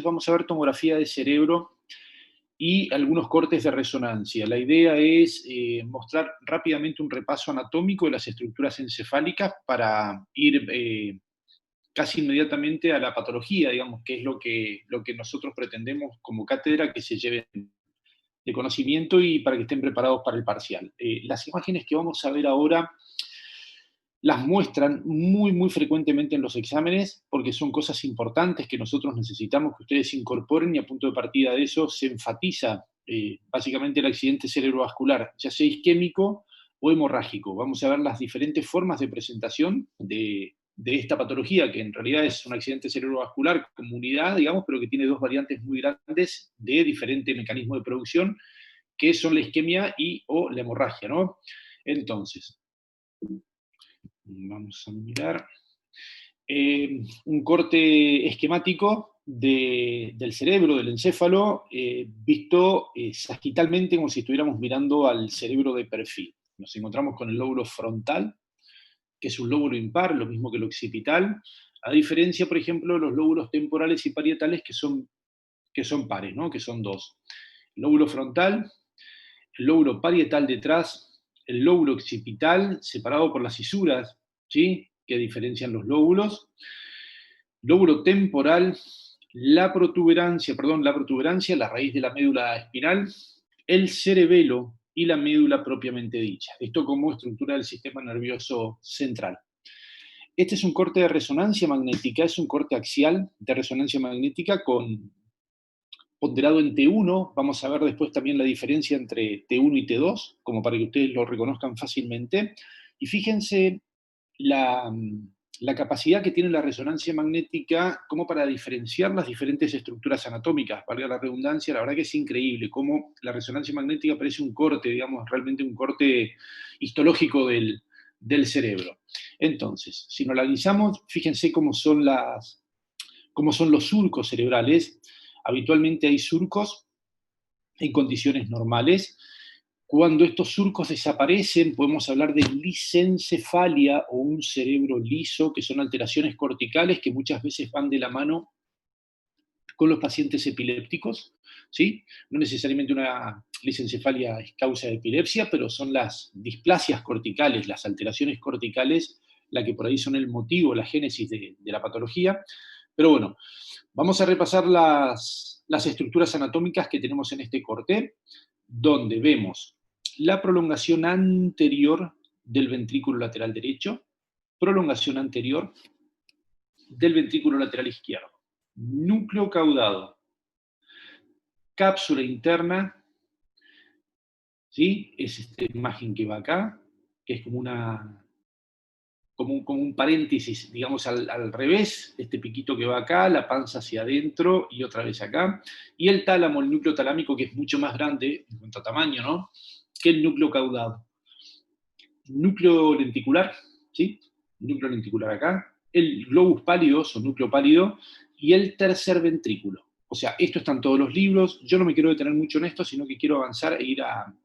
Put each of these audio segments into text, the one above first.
vamos a ver tomografía de cerebro y algunos cortes de resonancia. La idea es mostrar rápidamente un repaso anatómico de las estructuras encefálicas para ir casi inmediatamente a la patología, digamos, que es lo que nosotros pretendemos como cátedra que se lleven de conocimiento y para que estén preparados para el parcial. Las imágenes que vamos a ver ahora las muestran muy frecuentemente en los exámenes porque son cosas importantes que nosotros necesitamos que ustedes incorporen, y a punto de partida de eso se enfatiza básicamente el accidente cerebrovascular, ya sea isquémico o hemorrágico. Vamos a ver las diferentes formas de presentación de esta patología, que en realidad es un accidente cerebrovascular como unidad, digamos, pero que tiene dos variantes muy grandes de diferente mecanismo de producción, que son la isquemia y o la hemorragia, ¿no? Entonces, vamos a mirar un corte esquemático del cerebro, del encéfalo, visto sagitalmente como si estuviéramos mirando al cerebro de perfil. Nos encontramos con el lóbulo frontal, que es un lóbulo impar, lo mismo que el occipital, a diferencia, por ejemplo, de los lóbulos temporales y parietales, que son pares, ¿no? Que son dos. El lóbulo frontal, el lóbulo parietal detrás, el lóbulo occipital, separado por las cisuras, ¿sí?, que diferencian los lóbulos, lóbulo temporal, la protuberancia, la raíz de la médula espinal, el cerebelo y la médula propiamente dicha. Esto como estructura del sistema nervioso central. Este es un corte de resonancia magnética, es un corte axial de resonancia magnética ponderado en T1. Vamos a ver después también la diferencia entre T1 y T2, como para que ustedes lo reconozcan fácilmente. Y fíjense la capacidad que tiene la resonancia magnética como para diferenciar las diferentes estructuras anatómicas, valga la redundancia. La verdad que es increíble cómo la resonancia magnética parece un corte, digamos, realmente un corte histológico del cerebro. Entonces, si nos lo analizamos, fíjense cómo son los surcos cerebrales. Habitualmente hay surcos en condiciones normales. Cuando estos surcos desaparecen, podemos hablar de lisencefalia o un cerebro liso, que son alteraciones corticales que muchas veces van de la mano con los pacientes epilépticos, ¿sí? No necesariamente una lisencefalia es causa de epilepsia, pero son las displasias corticales, las alteraciones corticales, la que por ahí son el motivo, la génesis de la patología. Pero bueno, vamos a repasar las estructuras anatómicas que tenemos en este corte, donde vemos la prolongación anterior del ventrículo lateral derecho, prolongación anterior del ventrículo lateral izquierdo, núcleo caudado, cápsula interna, ¿sí? Es esta imagen que va acá, que es como un paréntesis, digamos, al revés, este piquito que va acá, la panza hacia adentro y otra vez acá, y el tálamo, el núcleo talámico, que es mucho más grande en cuanto a tamaño, ¿no?, que el núcleo caudado. Núcleo lenticular, ¿sí? Núcleo lenticular acá, el globus pálido, o núcleo pálido, y el tercer ventrículo. O sea, esto está en todos los libros. Yo no me quiero detener mucho en esto, sino que quiero avanzar e ir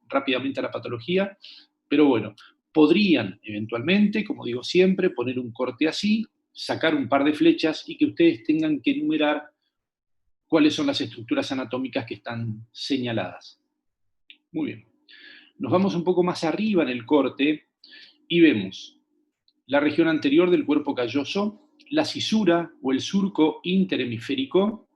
rápidamente a la patología. Pero bueno, podrían eventualmente, como digo siempre, poner un corte así, sacar un par de flechas y que ustedes tengan que enumerar cuáles son las estructuras anatómicas que están señaladas. Muy bien. Nos vamos un poco más arriba en el corte y vemos la región anterior del cuerpo calloso, la cisura o el surco interhemisférico,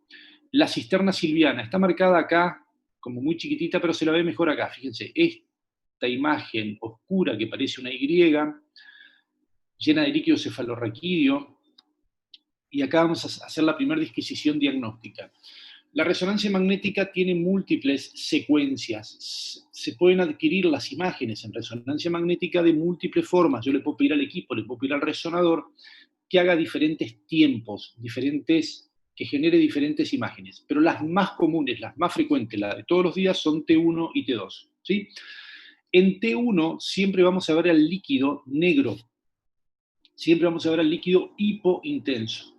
la cisterna silviana. Está marcada acá como muy chiquitita, pero se la ve mejor acá. Fíjense, esta imagen oscura que parece una Y, llena de líquido cefalorraquídeo, y acá vamos a hacer la primera disquisición diagnóstica. La resonancia magnética tiene múltiples secuencias. Se pueden adquirir las imágenes en resonancia magnética de múltiples formas. Yo le puedo pedir al equipo, le puedo pedir al resonador que haga diferentes tiempos, que genere diferentes imágenes. Pero las más comunes, las más frecuentes, las de todos los días, son T1 y T2, ¿sí? En T1 siempre vamos a ver el líquido negro, siempre vamos a ver el líquido hipointenso.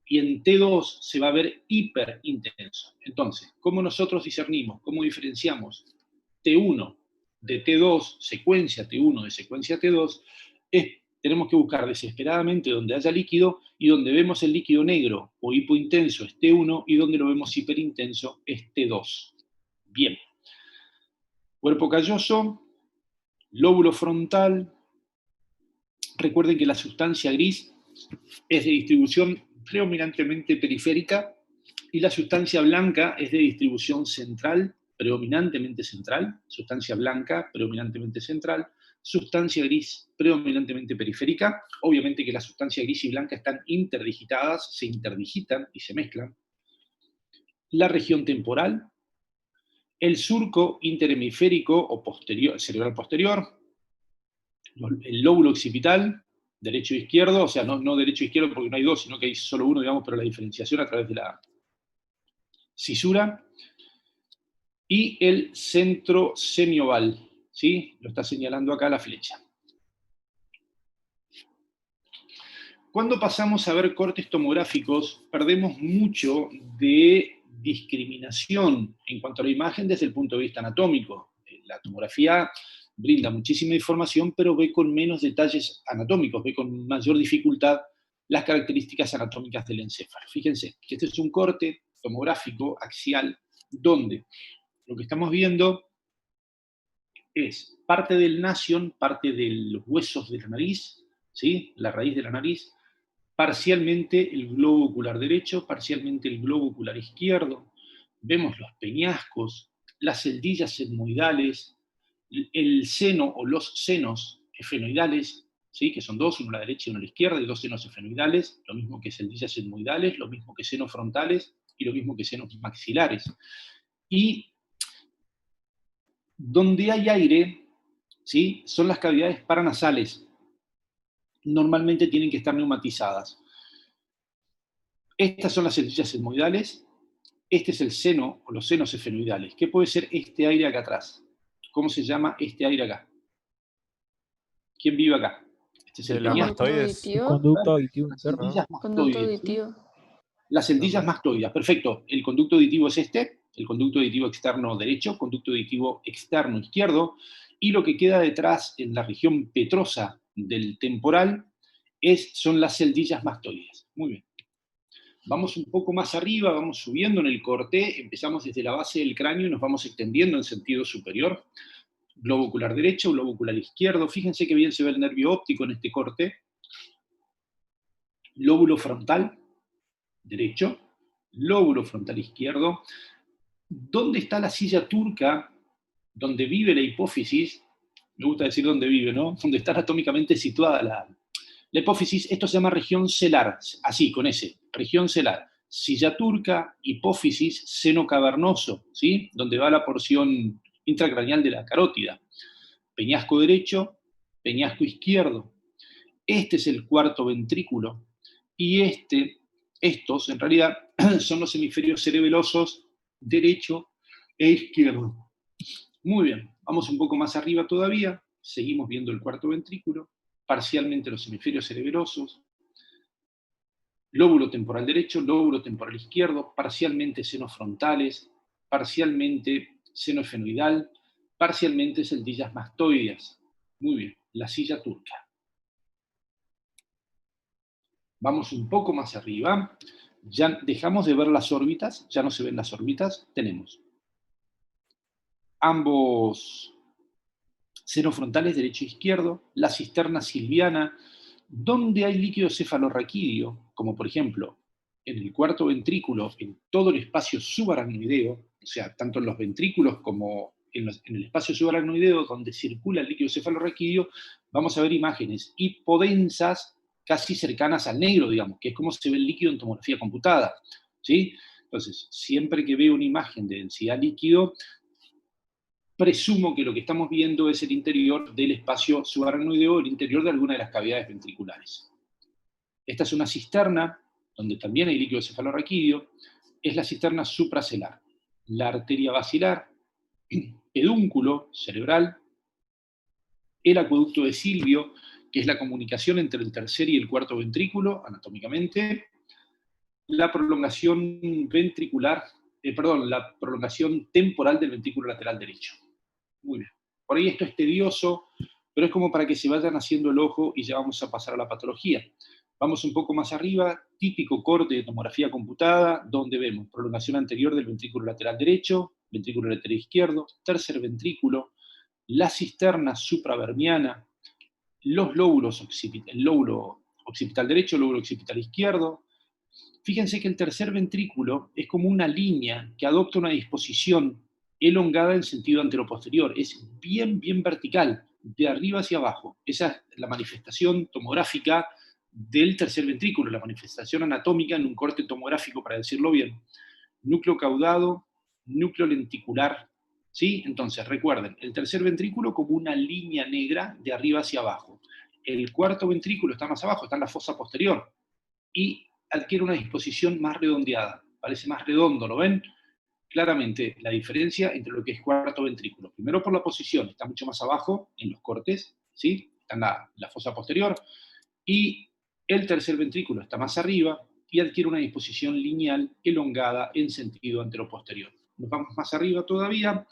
Y en T2 se va a ver hiperintenso. Entonces, ¿cómo nosotros discernimos, cómo diferenciamos T1 de T2, secuencia T1 de secuencia T2? Es tenemos que buscar desesperadamente donde haya líquido, y donde vemos el líquido negro o hipointenso es T1, y donde lo vemos hiperintenso es T2. Bien. Cuerpo calloso, lóbulo frontal. Recuerden que la sustancia gris es de distribución predominantemente periférica, y la sustancia blanca es de distribución central, predominantemente central, sustancia blanca, predominantemente central, sustancia gris, predominantemente periférica. Obviamente que la sustancia gris y blanca están interdigitadas, se interdigitan y se mezclan. La región temporal, el surco interhemisférico o posterior, cerebral posterior, el lóbulo occipital, derecho e izquierdo, o sea, no derecho e izquierdo porque no hay dos, sino que hay solo uno, digamos, pero la diferenciación a través de la cisura, y el centro semioval, ¿sí? Lo está señalando acá la flecha. Cuando pasamos a ver cortes tomográficos, perdemos mucho de discriminación en cuanto a la imagen desde el punto de vista anatómico. La tomografía brinda muchísima información, pero ve con menos detalles anatómicos, ve con mayor dificultad las características anatómicas del encéfalo. Fíjense que este es un corte tomográfico axial donde lo que estamos viendo es parte del nasion, parte de los huesos de la nariz, ¿sí? La raíz de la nariz, parcialmente el globo ocular derecho, parcialmente el globo ocular izquierdo. Vemos los peñascos, las celdillas etmoidales, el seno o los senos efenoidales, ¿sí? Que son dos, uno a la derecha y uno a la izquierda, y dos senos efenoidales, lo mismo que celdillas etmoidales, lo mismo que senos frontales y lo mismo que senos maxilares. Y donde hay aire, ¿sí? Son las cavidades paranasales. Normalmente tienen que estar neumatizadas. Estas son las celdillas etmoidales. Este es el seno o los senos efenoidales. ¿Qué puede ser este aire acá atrás? ¿Cómo se llama este aire acá? ¿Quién vive acá? Este es el las peñasco. mastoides. El Conducto auditivo Las interno, ¿no? celdillas Conducto mastoides. auditivo. Las celdillas mastoides, perfecto. El conducto auditivo es este, el conducto auditivo externo derecho, conducto auditivo externo izquierdo, y lo que queda detrás en la región petrosa del temporal son las celdillas mastoides. Muy bien. Vamos un poco más arriba, vamos subiendo en el corte, empezamos desde la base del cráneo y nos vamos extendiendo en sentido superior. Globo ocular derecho, globo ocular izquierdo. Fíjense que bien se ve el nervio óptico en este corte. Lóbulo frontal derecho, lóbulo frontal izquierdo. ¿Dónde está la silla turca donde vive la hipófisis? Me gusta decir dónde vive, ¿no? Donde está anatómicamente situada la hipófisis. Esto se llama región celar, así, con ese, región celar. Silla turca, hipófisis, seno cavernoso, ¿sí? Donde va la porción intracraneal de la carótida. Peñasco derecho, peñasco izquierdo. Este es el cuarto ventrículo. Y estos, en realidad, son los hemisferios cerebelosos derecho e izquierdo. Muy bien, vamos un poco más arriba todavía, seguimos viendo el cuarto ventrículo, parcialmente los hemisferios cerebelosos, lóbulo temporal derecho, lóbulo temporal izquierdo, parcialmente senos frontales, parcialmente seno efenoidal, parcialmente celdillas mastoides. Muy bien, la silla turca. Vamos un poco más arriba, ya dejamos de ver las órbitas, ya no se ven las órbitas, tenemos ambos senos frontales derecho e izquierdo, la cisterna silviana, donde hay líquido cefalorraquídeo, como por ejemplo en el cuarto ventrículo, en todo el espacio subaracnoideo, o sea, tanto en los ventrículos como en el espacio subaracnoideo donde circula el líquido cefalorraquídeo, vamos a ver imágenes hipodensas casi cercanas al negro, digamos, que es como se ve el líquido en tomografía computada, ¿sí? Entonces, siempre que veo una imagen de densidad líquido, presumo que lo que estamos viendo es el interior del espacio subaracnoideo, el interior de alguna de las cavidades ventriculares. Esta es una cisterna, donde también hay líquido cefalorraquídeo, es la cisterna supracelar. La arteria basilar, pedúnculo cerebral, el acueducto de Silvio, que es la comunicación entre el tercer y el cuarto ventrículo, anatómicamente, la prolongación ventricular, la prolongación temporal del ventrículo lateral derecho. Muy bien. Por ahí esto es tedioso, pero es como para que se vayan haciendo el ojo y ya vamos a pasar a la patología. Vamos un poco más arriba, típico corte de tomografía computada, donde vemos prolongación anterior del ventrículo lateral derecho, ventrículo lateral izquierdo, tercer ventrículo, la cisterna supravermiana, los lóbulos el lóbulo occipital derecho, lóbulo occipital izquierdo. Fíjense que el tercer ventrículo es como una línea que adopta una disposición elongada en sentido anteroposterior. Es bien, bien vertical, de arriba hacia abajo. Esa es la manifestación tomográfica del tercer ventrículo, la manifestación anatómica en un corte tomográfico, para decirlo bien. Núcleo caudado, núcleo lenticular, ¿sí? Entonces, recuerden, el tercer ventrículo como una línea negra de arriba hacia abajo. El cuarto ventrículo está más abajo, está en la fosa posterior, y adquiere una disposición más redondeada, parece más redondo, ¿lo ven? Claramente la diferencia entre lo que es cuarto ventrículo. Primero por la posición, está mucho más abajo en los cortes, ¿sí? Está en la fosa posterior, y el tercer ventrículo está más arriba y adquiere una disposición lineal elongada en sentido anteroposterior. Nos vamos más arriba todavía,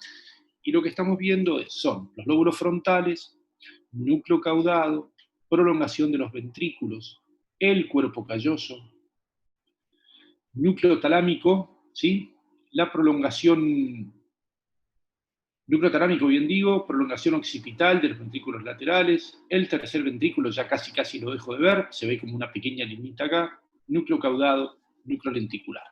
y lo que estamos viendo son los lóbulos frontales, núcleo caudado, prolongación de los ventrículos, el cuerpo calloso, núcleo talámico, ¿sí? La prolongación, núcleo talámico, bien digo, prolongación occipital de los ventrículos laterales, el tercer ventrículo ya casi lo dejo de ver, se ve como una pequeña limita acá, núcleo caudado, núcleo lenticular.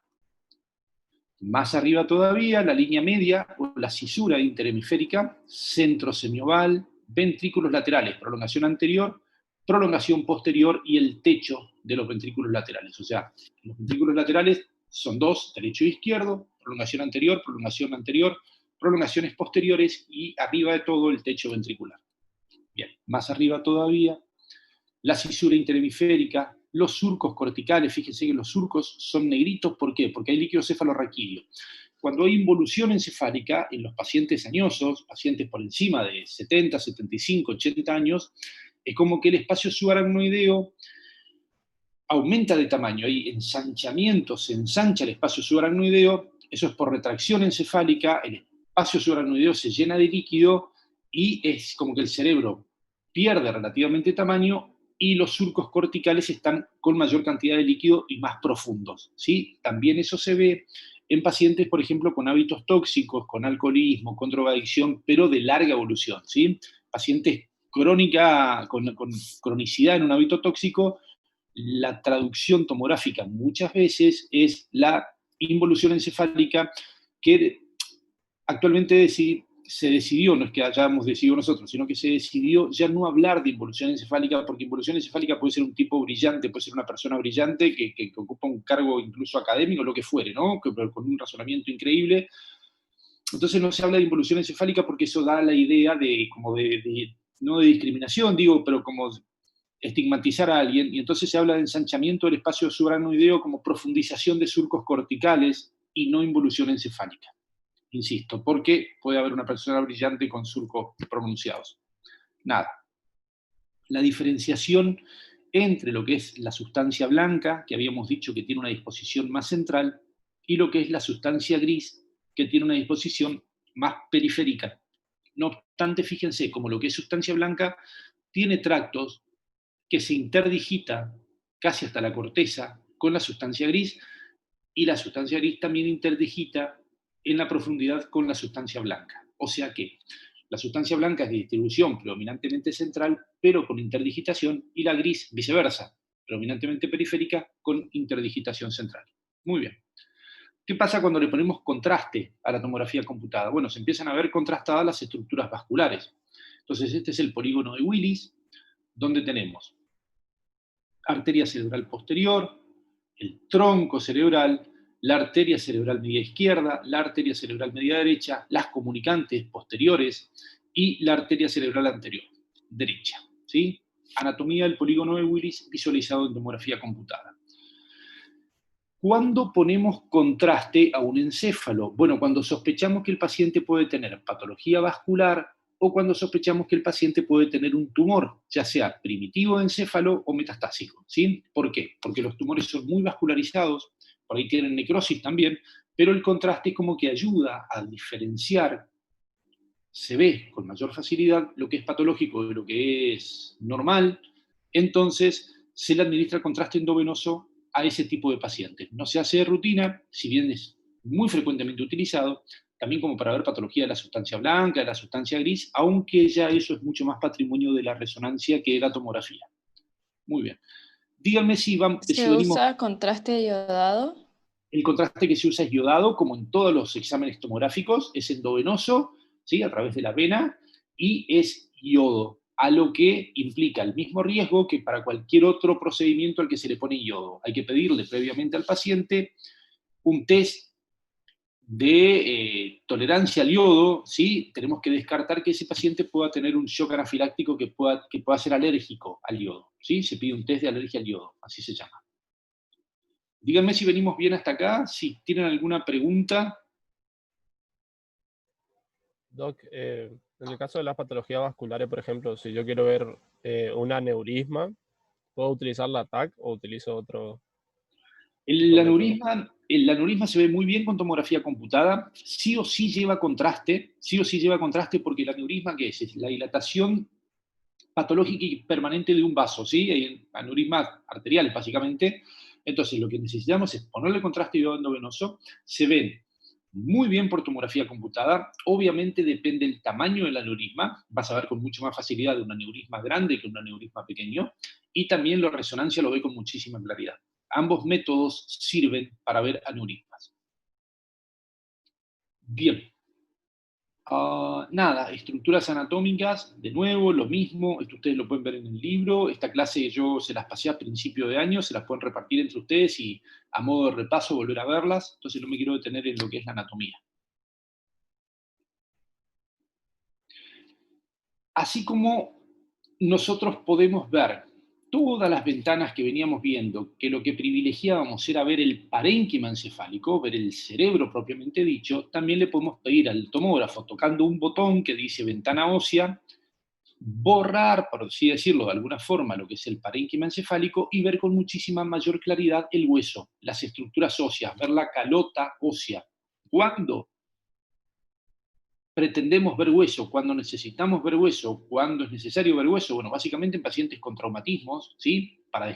Más arriba todavía, la línea media, o la cisura interhemisférica, centro semioval, ventrículos laterales, prolongación anterior, prolongación posterior y el techo de los ventrículos laterales. O sea, los ventrículos laterales son dos, derecho e izquierdo, prolongación anterior, prolongaciones posteriores y arriba de todo el techo ventricular. Bien, más arriba todavía, la cisura interhemisférica, los surcos corticales. Fíjense que los surcos son negritos, ¿por qué? Porque hay líquido cefalorraquídeo. Cuando hay involución encefálica en los pacientes añosos, pacientes por encima de 70, 75, 80 años, es como que el espacio subaracnoideo aumenta de tamaño, hay ensanchamiento, se ensancha el espacio subaracnoideo, eso es por retracción encefálica, el espacio subaracnoideo se llena de líquido y es como que el cerebro pierde relativamente tamaño y los surcos corticales están con mayor cantidad de líquido y más profundos, ¿sí? También eso se ve en pacientes, por ejemplo, con hábitos tóxicos, con alcoholismo, con drogadicción, pero de larga evolución, ¿sí? Pacientes crónica, con cronicidad en un hábito tóxico, la traducción tomográfica muchas veces es la involución encefálica que actualmente se decidió, no es que hayamos decidido nosotros, sino que se decidió ya no hablar de involución encefálica, porque involución encefálica puede ser un tipo brillante, puede ser una persona brillante que ocupa un cargo incluso académico, lo que fuere, ¿no? Con un razonamiento increíble. Entonces no se habla de involución encefálica porque eso da la idea de, como no de discriminación, digo, pero como estigmatizar a alguien, y entonces se habla de ensanchamiento del espacio subaracnoideo como profundización de surcos corticales y no involución encefálica. Insisto, porque puede haber una persona brillante con surcos pronunciados. Nada. La diferenciación entre lo que es la sustancia blanca, que habíamos dicho que tiene una disposición más central, y lo que es la sustancia gris, que tiene una disposición más periférica. No obstante, fíjense, como lo que es sustancia blanca tiene tractos que se interdigita casi hasta la corteza con la sustancia gris, y la sustancia gris también interdigita en la profundidad con la sustancia blanca. O sea que la sustancia blanca es de distribución predominantemente central, pero con interdigitación, y la gris viceversa, predominantemente periférica, con interdigitación central. Muy bien. ¿Qué pasa cuando le ponemos contraste a la tomografía computada? Bueno, se empiezan a ver contrastadas las estructuras vasculares. Entonces, este es el polígono de Willis, donde tenemos arteria cerebral posterior, el tronco cerebral, la arteria cerebral media izquierda, la arteria cerebral media derecha, las comunicantes posteriores y la arteria cerebral anterior, derecha. ¿Sí? Anatomía del polígono de Willis visualizado en tomografía computada. ¿Cuándo ponemos contraste a un encéfalo? Bueno, cuando sospechamos que el paciente puede tener patología vascular o cuando sospechamos que el paciente puede tener un tumor, ya sea primitivo de encéfalo o metastásico. ¿Sí? ¿Por qué? Porque los tumores son muy vascularizados, por ahí tienen necrosis también, pero el contraste como que ayuda a diferenciar se ve con mayor facilidad lo que es patológico de lo que es normal, entonces se le administra contraste endovenoso a ese tipo de pacientes. No se hace de rutina, si bien es muy frecuentemente utilizado, también como para ver patología de la sustancia blanca, de la sustancia gris, aunque ya eso es mucho más patrimonio de la resonancia que de la tomografía. Muy bien. Díganme si ¿Se venimos. usa contraste iodado? El contraste que se usa es iodado, como en todos los exámenes tomográficos, es endovenoso, ¿sí? A través de la vena, y es yodo, a lo que implica el mismo riesgo que para cualquier otro procedimiento al que se le pone yodo. Hay que pedirle previamente al paciente un test de tolerancia al yodo, ¿sí? Tenemos que descartar que ese paciente pueda tener un shock anafiláctico que pueda ser alérgico al yodo, ¿sí? Se pide un test de alergia al yodo, así se llama. Díganme si venimos bien hasta acá, si tienen alguna pregunta. Doc, en el caso de las patologías vasculares, por ejemplo, si yo quiero ver un aneurisma, ¿puedo utilizar la TAC o utilizo El otro método? aneurisma, el aneurisma se ve muy bien con tomografía computada, sí o sí lleva contraste, sí o sí lleva contraste porque el aneurisma, ¿qué es? Es la dilatación patológica y permanente de un vaso, ¿sí? Hay aneurismas arteriales, básicamente. Entonces, lo que necesitamos es ponerle contraste endovenoso, se ven muy bien por tomografía computada, obviamente depende del tamaño del aneurisma, vas a ver con mucho más facilidad de un aneurisma grande que un aneurisma pequeño, y también la resonancia lo ve con muchísima claridad. Ambos métodos sirven para ver aneurismas. Bien. Nada, estructuras anatómicas, de nuevo, lo mismo, esto ustedes lo pueden ver en el libro, esta clase yo se las pasé a principio de año, se las pueden repartir entre ustedes y a modo de repaso volver a verlas, entonces no me quiero detener en lo que es la anatomía. Así como nosotros podemos ver todas las ventanas que veníamos viendo, que lo que privilegiábamos era ver el parénquima encefálico, ver el cerebro propiamente dicho, también le podemos pedir al tomógrafo, tocando un botón que dice ventana ósea, borrar, por así decirlo de alguna forma, lo que es el parénquima encefálico y ver con muchísima mayor claridad el hueso, las estructuras óseas, ver la calota ósea. ¿Cuándo pretendemos ver hueso? ¿Cuándo necesitamos ver hueso? ¿Cuándo es necesario ver hueso? Bueno, básicamente en pacientes con traumatismos, ¿sí? Para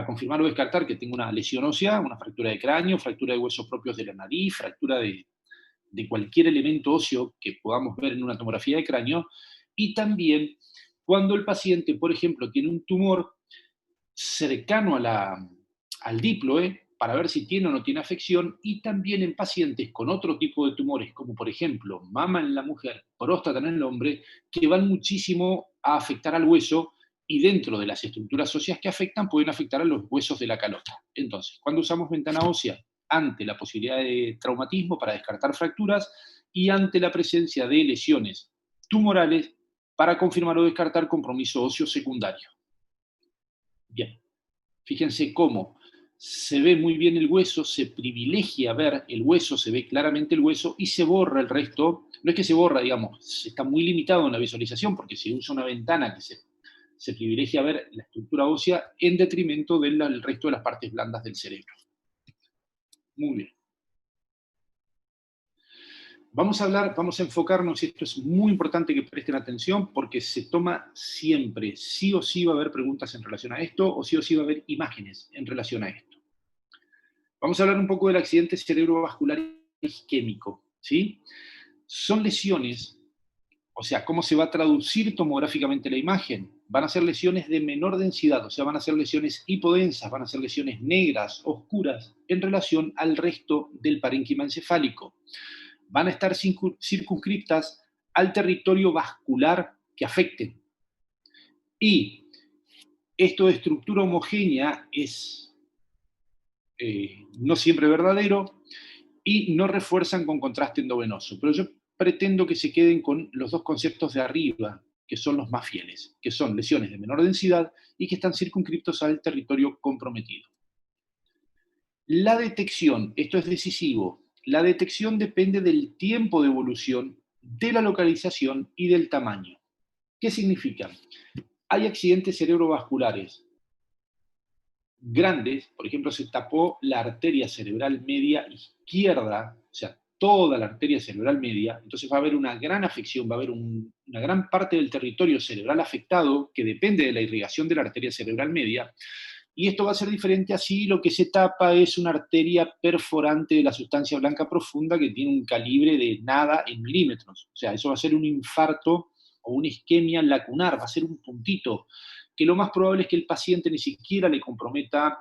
confirmar o descartar que tenga una lesión ósea, una fractura de cráneo, fractura de huesos propios de la nariz, fractura de cualquier elemento óseo que podamos ver en una tomografía de cráneo, y también cuando el paciente, por ejemplo, tiene un tumor cercano al diploe, para ver si tiene o no tiene afección, y también en pacientes con otro tipo de tumores, como por ejemplo mama en la mujer, próstata en el hombre, que van muchísimo a afectar al hueso, y dentro de las estructuras óseas que afectan, pueden afectar a los huesos de la calota. Entonces, cuando usamos ventana ósea, ante la posibilidad de traumatismo para descartar fracturas y ante la presencia de lesiones tumorales para confirmar o descartar compromiso óseo secundario. Bien, fíjense cómo se ve muy bien el hueso, se privilegia ver el hueso, se ve claramente el hueso y se borra el resto. No es que se borra, digamos, está muy limitado en la visualización porque se usa una ventana que se privilegia ver la estructura ósea en detrimento del resto de las partes blandas del cerebro. Muy bien. Vamos a enfocarnos, y esto es muy importante que presten atención, porque se toma siempre, sí o sí va a haber preguntas en relación a esto, o sí va a haber imágenes en relación a esto. Vamos a hablar un poco del accidente cerebrovascular isquémico, ¿sí? Son lesiones, o sea, ¿cómo se va a traducir tomográficamente la imagen? Van a ser lesiones de menor densidad, o sea, van a ser lesiones hipodensas, van a ser lesiones negras, oscuras, en relación al resto del parénquima encefálico. Van a estar circunscriptas al territorio vascular que afecten. Y esto de estructura homogénea es no siempre verdadero y no refuerzan con contraste endovenoso. Pero yo pretendo que se queden con los dos conceptos de arriba, que son los más fieles, que son lesiones de menor densidad y que están circunscriptos al territorio comprometido. La detección, esto es decisivo, la detección depende del tiempo de evolución, de la localización y del tamaño. ¿Qué significa? Hay accidentes cerebrovasculares grandes, por ejemplo, se tapó la arteria cerebral media izquierda, o sea, toda la arteria cerebral media, entonces va a haber una gran afección, va a haber una gran parte del territorio cerebral afectado que depende de la irrigación de la arteria cerebral media, y esto va a ser diferente así, lo que se tapa es una arteria perforante de la sustancia blanca profunda que tiene un calibre de nada en milímetros. O sea, eso va a ser un infarto o una isquemia lacunar, va a ser un puntito, que lo más probable es que el paciente ni siquiera le comprometa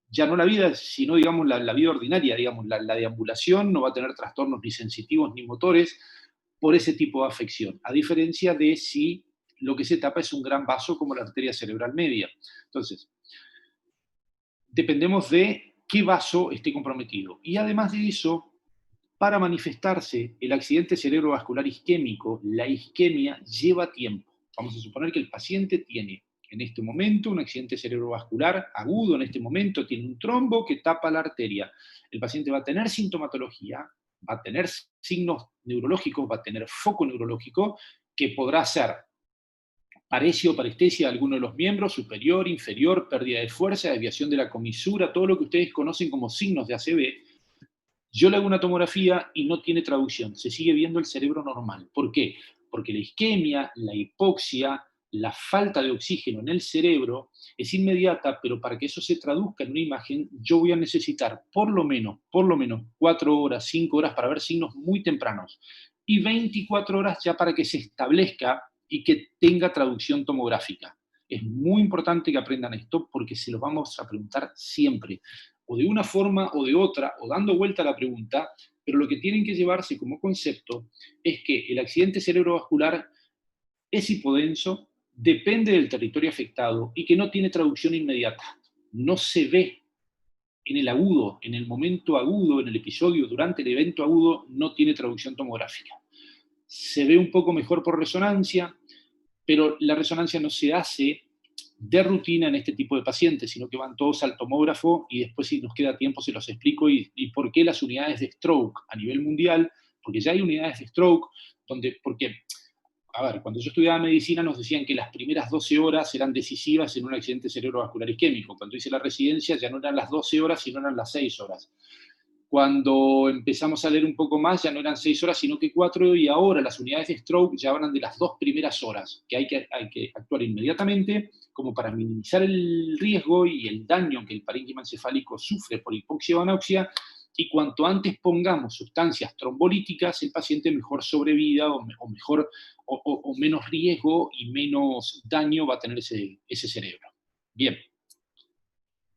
ya no la vida, sino, digamos, la vida ordinaria, digamos, la deambulación, no va a tener trastornos ni sensitivos ni motores por ese tipo de afección, a diferencia de si lo que se tapa es un gran vaso como la arteria cerebral media. Entonces, dependemos de qué vaso esté comprometido. Y además de eso, para manifestarse el accidente cerebrovascular isquémico, la isquemia lleva tiempo. Vamos a suponer que el paciente tiene en este momento un accidente cerebrovascular agudo, en este momento tiene un trombo que tapa la arteria. El paciente va a tener sintomatología, va a tener signos neurológicos, va a tener foco neurológico, que podrá ser paresia o parestesia de alguno de los miembros, superior, inferior, pérdida de fuerza, desviación de la comisura, todo lo que ustedes conocen como signos de ACV. Yo le hago una tomografía y no tiene traducción, se sigue viendo el cerebro normal. ¿Por qué? Porque la isquemia, la hipoxia, la falta de oxígeno en el cerebro es inmediata, pero para que eso se traduzca en una imagen, yo voy a necesitar por lo menos 4 horas, 5 horas para ver signos muy tempranos, y 24 horas ya para que se establezca y que tenga traducción tomográfica. Es muy importante que aprendan esto porque se lo vamos a preguntar siempre, o de una forma o de otra, o dando vuelta a la pregunta, pero lo que tienen que llevarse como concepto es que el accidente cerebrovascular es hipodenso, depende del territorio afectado y que no tiene traducción inmediata. No se ve en el agudo, en el momento agudo, en el episodio, durante el evento agudo, no tiene traducción tomográfica. Se ve un poco mejor por resonancia, pero la resonancia no se hace de rutina en este tipo de pacientes, sino que van todos al tomógrafo y después, si nos queda tiempo, se los explico y por qué las unidades de stroke a nivel mundial, porque ya hay unidades de stroke, porque, a ver, cuando yo estudiaba medicina nos decían que las primeras 12 horas eran decisivas en un accidente cerebrovascular isquémico. Cuando hice la residencia ya no eran las 12 horas, sino eran las 6 horas. Cuando empezamos a leer un poco más, ya no eran 6 horas, sino que 4, y ahora las unidades de stroke ya hablan de las 2 primeras horas, que hay que actuar inmediatamente, como para minimizar el riesgo y el daño que el parénquima encefálico sufre por hipoxia o anoxia, y cuanto antes pongamos sustancias trombolíticas, el paciente mejor sobrevida o menos riesgo y menos daño va a tener ese cerebro. Bien.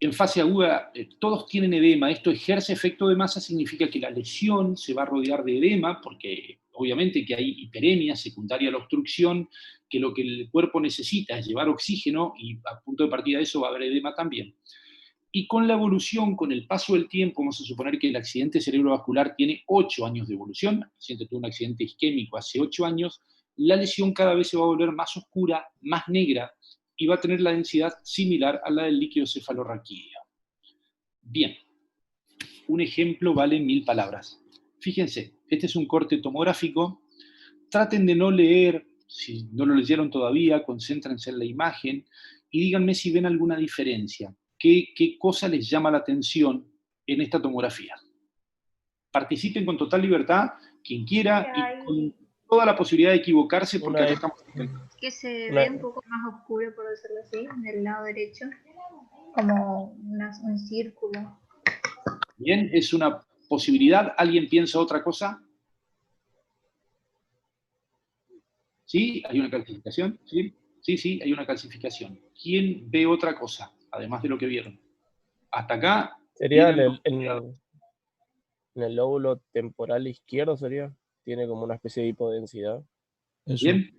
En fase aguda, todos tienen edema. Esto ejerce efecto de masa, significa que la lesión se va a rodear de edema, porque obviamente que hay hiperemia secundaria a la obstrucción, que lo que el cuerpo necesita es llevar oxígeno, y a punto de partida de eso va a haber edema también. Y con la evolución, con el paso del tiempo, vamos a suponer que el accidente cerebrovascular tiene 8 años de evolución, el paciente tuvo un accidente isquémico hace 8 años, la lesión cada vez se va a volver más oscura, más negra, y va a tener la densidad similar a la del líquido cefalorraquídeo. Bien, un ejemplo vale 1000 palabras. Fíjense, este es un corte tomográfico. Traten de no leer, si no lo leyeron todavía, concéntrense en la imagen y díganme si ven alguna diferencia. ¿Qué cosa les llama la atención en esta tomografía? Participen con total libertad, quien quiera, y con toda la posibilidad de equivocarse, porque acá estamos... Que se ve un poco más oscuro, por decirlo así, en el lado derecho, como un círculo. Bien, es una posibilidad. ¿Alguien piensa otra cosa? ¿Sí? ¿Hay una calcificación? ¿Sí? Sí, hay una calcificación. ¿Quién ve otra cosa, además de lo que vieron? Hasta acá... Sería en el lóbulo temporal izquierdo, sería. Tiene como una especie de hipodensidad. Bien,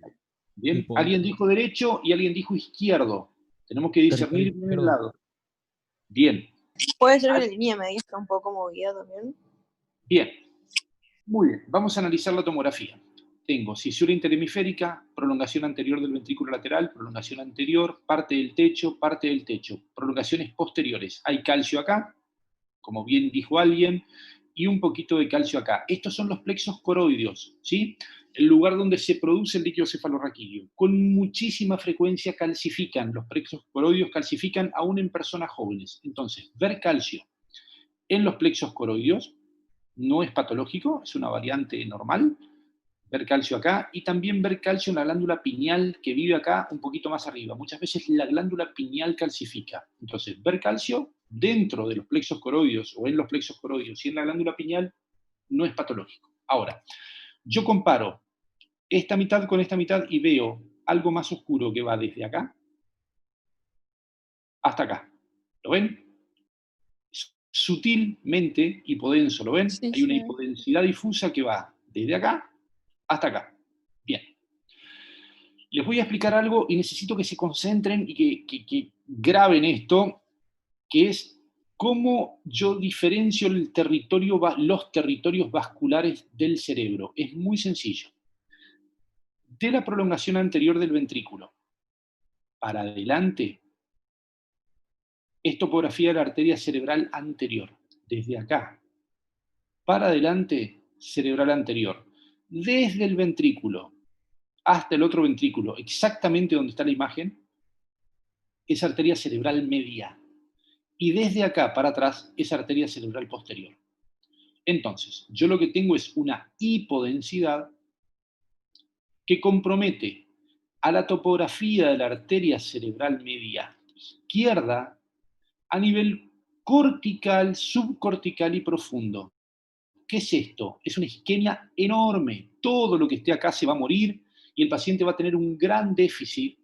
bien. Alguien dijo derecho y alguien dijo izquierdo. Tenemos que discernir bien el lado. Bien. Puede ser que la línea media está un poco movida también. Bien. Muy bien. Vamos a analizar la tomografía. Tengo cisura interhemisférica, prolongación anterior del ventrículo lateral, prolongación anterior, parte del techo, prolongaciones posteriores. Hay calcio acá, como bien dijo alguien, y un poquito de calcio acá. Estos son los plexos coroideos, ¿sí? El lugar donde se produce el líquido cefalorraquídeo. Con muchísima frecuencia calcifican, los plexos coroideos calcifican aún en personas jóvenes. Entonces, ver calcio en los plexos coroideos no es patológico, es una variante normal, ver calcio acá, y también ver calcio en la glándula pineal que vive acá un poquito más arriba. Muchas veces la glándula pineal calcifica. Entonces, ver calcio dentro de los plexos coroideos o en los plexos coroideos y en la glándula pineal no es patológico. Ahora, yo comparo esta mitad con esta mitad y veo algo más oscuro que va desde acá hasta acá. ¿Lo ven? Sutilmente hipodenso, ¿lo ven? Sí, Hay una sí. hipodensidad difusa que va desde acá hasta acá. Bien. Les voy a explicar algo y necesito que se concentren y que graben esto, que es cómo yo diferencio los territorios vasculares del cerebro. Es muy sencillo. De la prolongación anterior del ventrículo para adelante, es topografía de la arteria cerebral anterior. Desde acá para adelante, cerebral anterior. Desde el ventrículo hasta el otro ventrículo, exactamente donde está la imagen, es arteria cerebral media. Y desde acá para atrás es arteria cerebral posterior. Entonces, yo lo que tengo es una hipodensidad que compromete a la topografía de la arteria cerebral media izquierda a nivel cortical, subcortical y profundo. ¿Qué es esto? Es una isquemia enorme. Todo lo que esté acá se va a morir y el paciente va a tener un gran déficit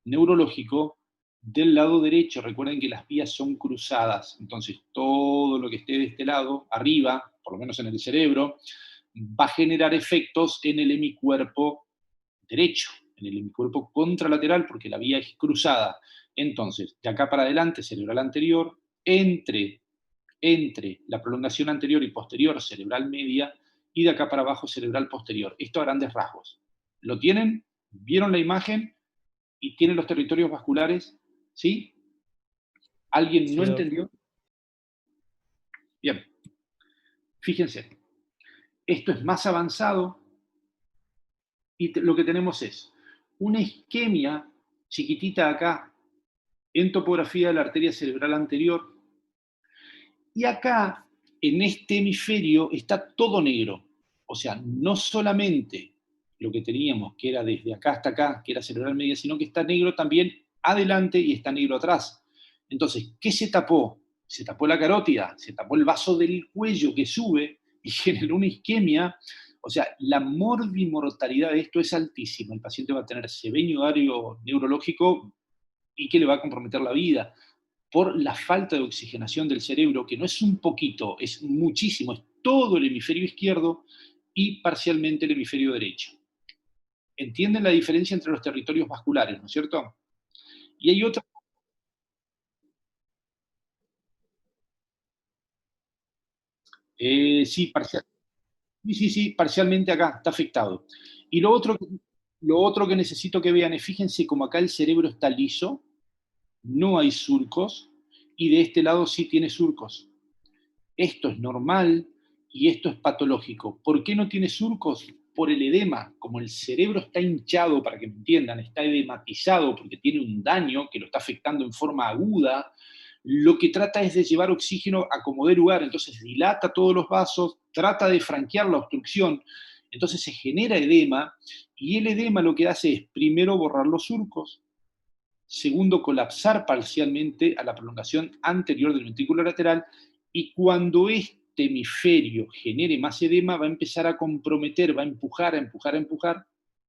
neurológico del lado derecho. Recuerden que las vías son cruzadas, entonces todo lo que esté de este lado, arriba, por lo menos en el cerebro, va a generar efectos en el hemicuerpo derecho, en el hemicuerpo contralateral, porque la vía es cruzada. Entonces, de acá para adelante, cerebral anterior, entre la prolongación anterior y posterior, cerebral media, y de acá para abajo, cerebral posterior. Esto a grandes rasgos. ¿Lo tienen? ¿Vieron la imagen? ¿Y tienen los territorios vasculares? ¿Sí? ¿Alguien Sí, no doc. entendió? Bien. Fíjense. Esto es más avanzado y lo que tenemos es una isquemia chiquitita acá en topografía de la arteria cerebral anterior. Y acá, en este hemisferio, está todo negro. O sea, no solamente lo que teníamos, que era desde acá hasta acá, que era cerebral media, sino que está negro también adelante y está negro atrás. Entonces, ¿qué se tapó? Se tapó la carótida, se tapó el vaso del cuello que sube y generó una isquemia. O sea, la morbimortalidad de esto es altísima. El paciente va a tener seveño horario neurológico y que le va a comprometer la vida por la falta de oxigenación del cerebro, que no es un poquito, es muchísimo, es todo el hemisferio izquierdo y parcialmente el hemisferio derecho. ¿Entienden la diferencia entre los territorios vasculares, no es cierto? Y hay otra. Sí, sí, parcialmente acá, está afectado. Y lo otro que necesito que vean es, fíjense como acá el cerebro está liso, no hay surcos, y de este lado sí tiene surcos. Esto es normal y esto es patológico. ¿Por qué no tiene surcos? Por el edema. Como el cerebro está hinchado, para que me entiendan, está edematizado porque tiene un daño que lo está afectando en forma aguda, lo que trata es de llevar oxígeno a como dé lugar, entonces dilata todos los vasos, trata de franquear la obstrucción, entonces se genera edema, y el edema lo que hace es, primero, borrar los surcos, segundo, colapsar parcialmente a la prolongación anterior del ventrículo lateral, y cuando este hemisferio genere más edema, va a empezar a comprometer, va a empujar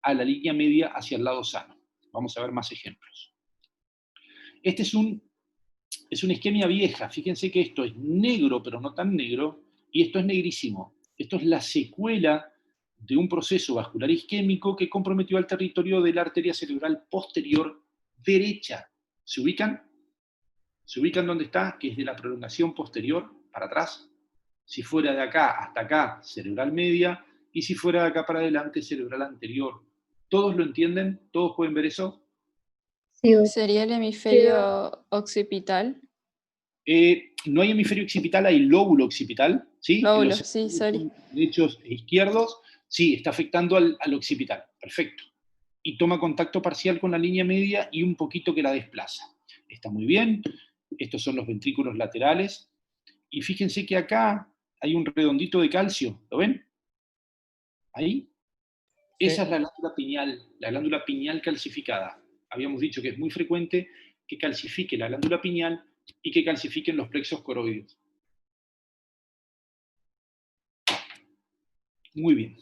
a la línea media hacia el lado sano. Vamos a ver más ejemplos. Este es una isquemia vieja. Fíjense que esto es negro, pero no tan negro, y esto es negrísimo. Esto es la secuela de un proceso vascular isquémico que comprometió al territorio de la arteria cerebral posterior derecha. ¿Se ubican? ¿Se ubican dónde está? Que es de la prolongación posterior para atrás. Si fuera de acá hasta acá, cerebral media, y si fuera de acá para adelante, cerebral anterior. ¿Todos lo entienden? ¿Todos pueden ver eso? Sí, doc. ¿Sería el hemisferio occipital? No hay hemisferio occipital, hay lóbulo occipital, ¿sí? Lóbulo, Los sí, sorry. derechos e izquierdos, sí, está afectando al occipital, perfecto. Y toma contacto parcial con la línea media y un poquito que la desplaza. Está muy bien, estos son los ventrículos laterales, y fíjense que acá hay un redondito de calcio, ¿lo ven? Ahí. Sí. Esa es la glándula pineal calcificada. Habíamos dicho que es muy frecuente que calcifique la glándula pineal y que calcifiquen los plexos coroides. Muy bien.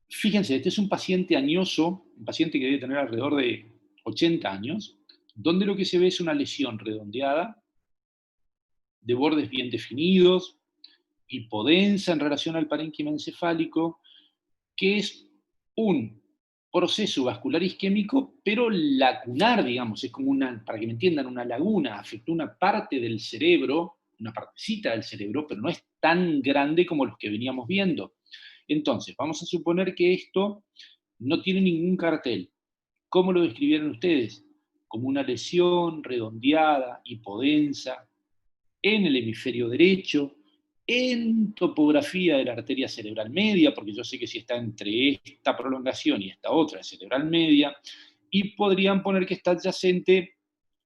Fíjense, este es un paciente añoso, un paciente que debe tener alrededor de 80 años, donde lo que se ve es una lesión redondeada, de bordes bien definidos, hipodensa en relación al parénquima encefálico, que es un proceso vascular isquémico, pero lacunar, digamos, es como una, para que me entiendan, una laguna, afectó una parte del cerebro, una partecita del cerebro, pero no es tan grande como los que veníamos viendo. Entonces, vamos a suponer que esto no tiene ningún cartel. ¿Cómo lo describieron ustedes? Como una lesión redondeada, hipodensa, en el hemisferio derecho, en topografía de la arteria cerebral media, porque yo sé que si está entre esta prolongación y esta otra es cerebral media, y podrían poner que está adyacente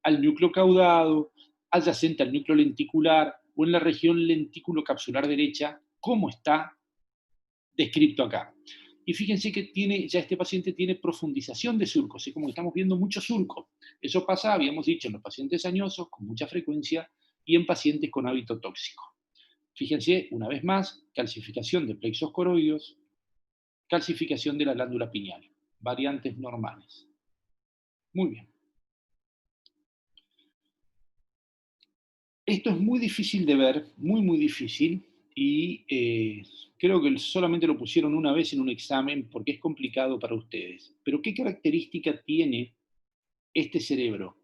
al núcleo caudado, adyacente al núcleo lenticular, o en la región lentículo-capsular derecha, como está descrito acá. Y fíjense que ya este paciente tiene profundización de surcos, es como que estamos viendo mucho surco. Eso pasa, habíamos dicho, en los pacientes añosos con mucha frecuencia y en pacientes con hábito tóxico. Fíjense, una vez más, calcificación de plexos coroides, calcificación de la glándula pineal, variantes normales. Muy bien. Esto es muy difícil de ver, muy difícil, y creo que solamente lo pusieron una vez en un examen porque es complicado para ustedes. Pero ¿qué característica tiene este cerebro?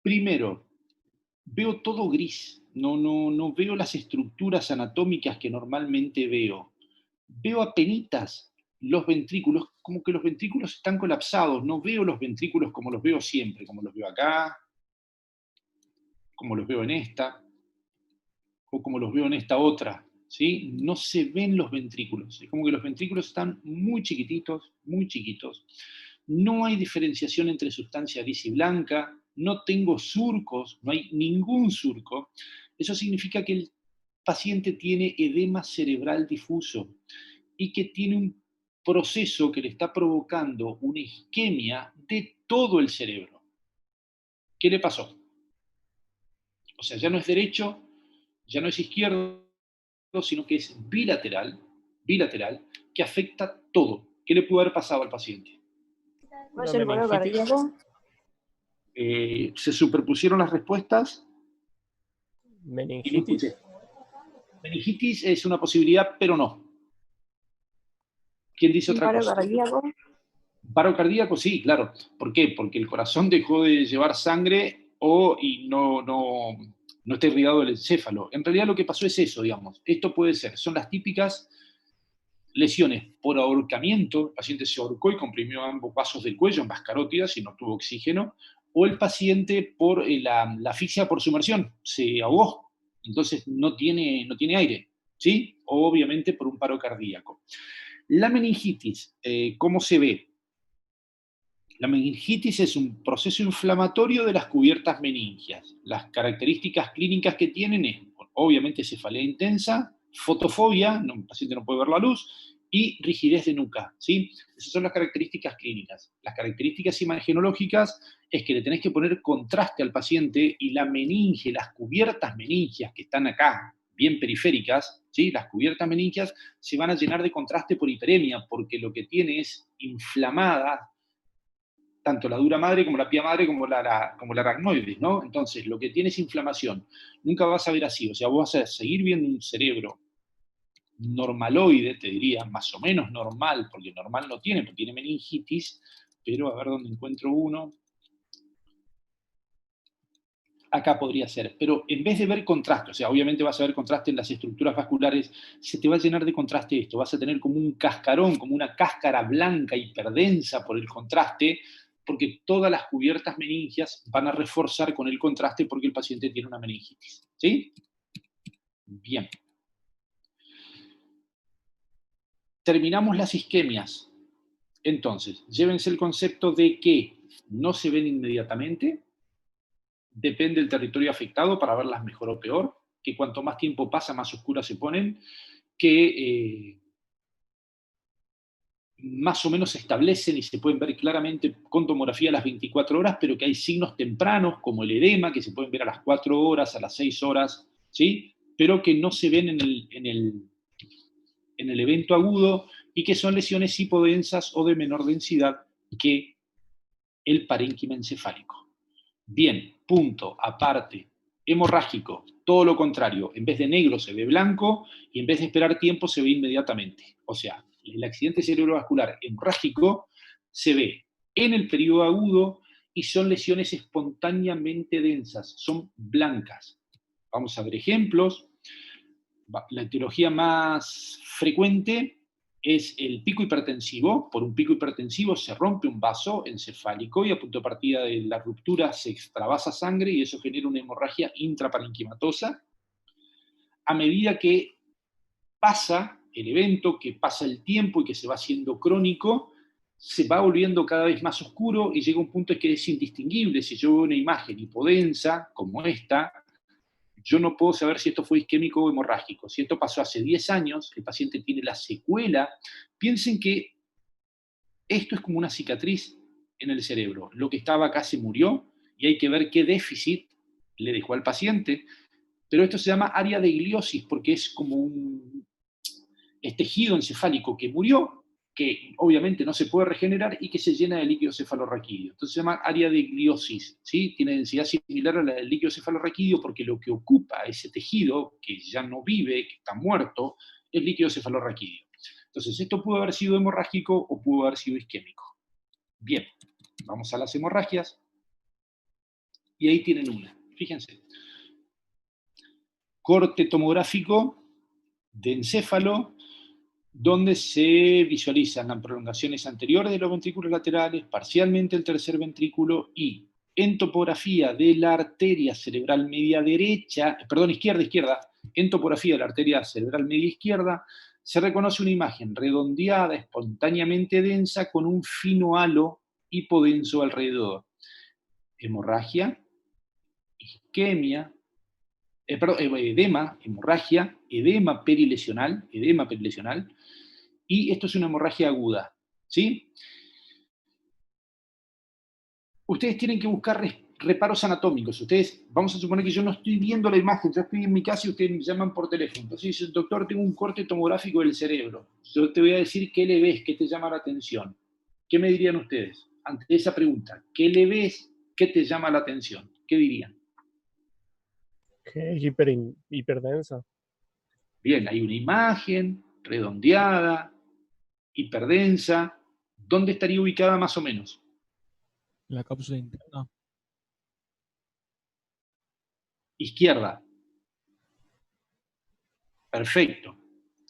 Primero, veo todo gris, no veo las estructuras anatómicas que normalmente veo. Veo apenitas los ventrículos, como que los ventrículos están colapsados, no veo los ventrículos como los veo siempre, como los veo acá, como los veo en esta, o como los veo en esta otra, ¿sí? No se ven los ventrículos, es como que los ventrículos están muy chiquititos, no hay diferenciación entre sustancia gris y blanca, no tengo surcos, no hay ningún surco. Eso significa que el paciente tiene edema cerebral difuso y que tiene un proceso que le está provocando una isquemia de todo el cerebro. ¿Qué le pasó? O sea, ya no es derecho, ya no es izquierdo, sino que es bilateral, que afecta todo. ¿Qué le pudo haber pasado al paciente? ¿Puede ser paro cardíaco? Se superpusieron las respuestas y no Meningitis. escuché. Meningitis es una posibilidad, pero no. ¿Quién dice otra ¿Paro cosa? cardíaco? Paro cardíaco, sí, claro. ¿Por qué? Porque el corazón dejó de llevar sangre y no está irrigado el encéfalo. En realidad lo que pasó es eso, digamos. Esto puede ser, son las típicas lesiones por ahorcamiento, el paciente se ahorcó y comprimió ambos vasos del cuello, ambas carótidas, y no tuvo oxígeno, o el paciente por la asfixia por sumersión, se ahogó, entonces no tiene aire, ¿sí? O obviamente por un paro cardíaco. La meningitis, ¿cómo se ve? La meningitis es un proceso inflamatorio de las cubiertas meningias. Las características clínicas que tienen es, obviamente, cefalea intensa, fotofobia, el paciente no puede ver la luz, y rigidez de nuca, ¿sí? Esas son las características clínicas. Las características imagenológicas es que le tenés que poner contraste al paciente y la meninge, las cubiertas meningias que están acá, bien periféricas, ¿sí? Las cubiertas meningias se van a llenar de contraste por hiperemia, porque lo que tiene es inflamada tanto la dura madre como la pía madre como la aracnoides, ¿no? Entonces, lo que tiene es inflamación. Nunca vas a ver así, o sea, vos vas a seguir viendo un cerebro normaloide, te diría, más o menos normal, porque normal no tiene, porque tiene meningitis, pero a ver dónde encuentro uno. Acá podría ser, pero en vez de ver contraste, o sea, obviamente vas a ver contraste en las estructuras vasculares, se te va a llenar de contraste esto, vas a tener como un cascarón, como una cáscara blanca hiperdensa por el contraste, porque todas las cubiertas meningias van a reforzar con el contraste porque el paciente tiene una meningitis, ¿sí? Bien. Terminamos las isquemias. Entonces, llévense el concepto de que no se ven inmediatamente, depende del territorio afectado para verlas mejor o peor. que cuanto más tiempo pasa, más oscuras se ponen, que más o menos se establecen y se pueden ver claramente con tomografía a las 24 horas, pero que hay signos tempranos, como el edema, que se pueden ver a las 4 horas, a las 6 horas, ¿sí? Pero que no se ven en el evento agudo y que son lesiones hipodensas o de menor densidad que el parénquima encefálico. Bien, punto, aparte, hemorrágico, todo lo contrario, en vez de negro se ve blanco y en vez de esperar tiempo se ve inmediatamente. O sea, el accidente cerebrovascular hemorrágico se ve en el periodo agudo y son lesiones espontáneamente densas, son blancas. Vamos a ver ejemplos. La etiología más frecuente es el pico hipertensivo. Por un pico hipertensivo se rompe un vaso encefálico y a punto de partida de la ruptura se extravasa sangre y eso genera una hemorragia intraparenquimatosa. A medida que pasa el evento, que pasa el tiempo y que se va haciendo crónico, se va volviendo cada vez más oscuro y llega un punto en que es indistinguible. Si yo veo una imagen hipodensa como esta, yo no puedo saber si esto fue isquémico o hemorrágico. Si esto pasó hace 10 años, el paciente tiene la secuela. Piensen que esto es como una cicatriz en el cerebro. Lo que estaba acá se murió y hay que ver qué déficit le dejó al paciente. Pero esto se llama área de gliosis porque es como un tejido encefálico que murió, que obviamente no se puede regenerar y que se llena de líquido cefalorraquídeo. Entonces se llama área de gliosis, ¿sí? Tiene densidad similar a la del líquido cefalorraquídeo porque lo que ocupa ese tejido, que ya no vive, que está muerto, es líquido cefalorraquídeo. Entonces esto pudo haber sido hemorrágico o pudo haber sido isquémico. Bien, vamos a las hemorragias. Y ahí tienen una, fíjense. Corte tomográfico de encéfalo, donde se visualizan las prolongaciones anteriores de los ventrículos laterales, parcialmente el tercer ventrículo, y en topografía de la arteria cerebral media izquierda, en topografía de la arteria cerebral media izquierda, se reconoce una imagen redondeada, espontáneamente densa, con un fino halo hipodenso alrededor. Hemorragia, isquemia, edema, hemorragia, edema perilesional, y esto es una hemorragia aguda, ¿sí? Ustedes tienen que buscar reparos anatómicos. Ustedes, vamos a suponer que yo no estoy viendo la imagen, yo estoy en mi casa y ustedes me llaman por teléfono. Entonces dicen, doctor, tengo un corte tomográfico del cerebro. Yo te voy a decir qué le ves, qué te llama la atención. ¿Qué me dirían ustedes ante esa pregunta? ¿Qué le ves, qué te llama la atención? ¿Qué dirían? Que es hiperdensa. Bien, hay una imagen redondeada, hiperdensa. ¿Dónde estaría ubicada más o menos? La cápsula interna. Izquierda. Perfecto.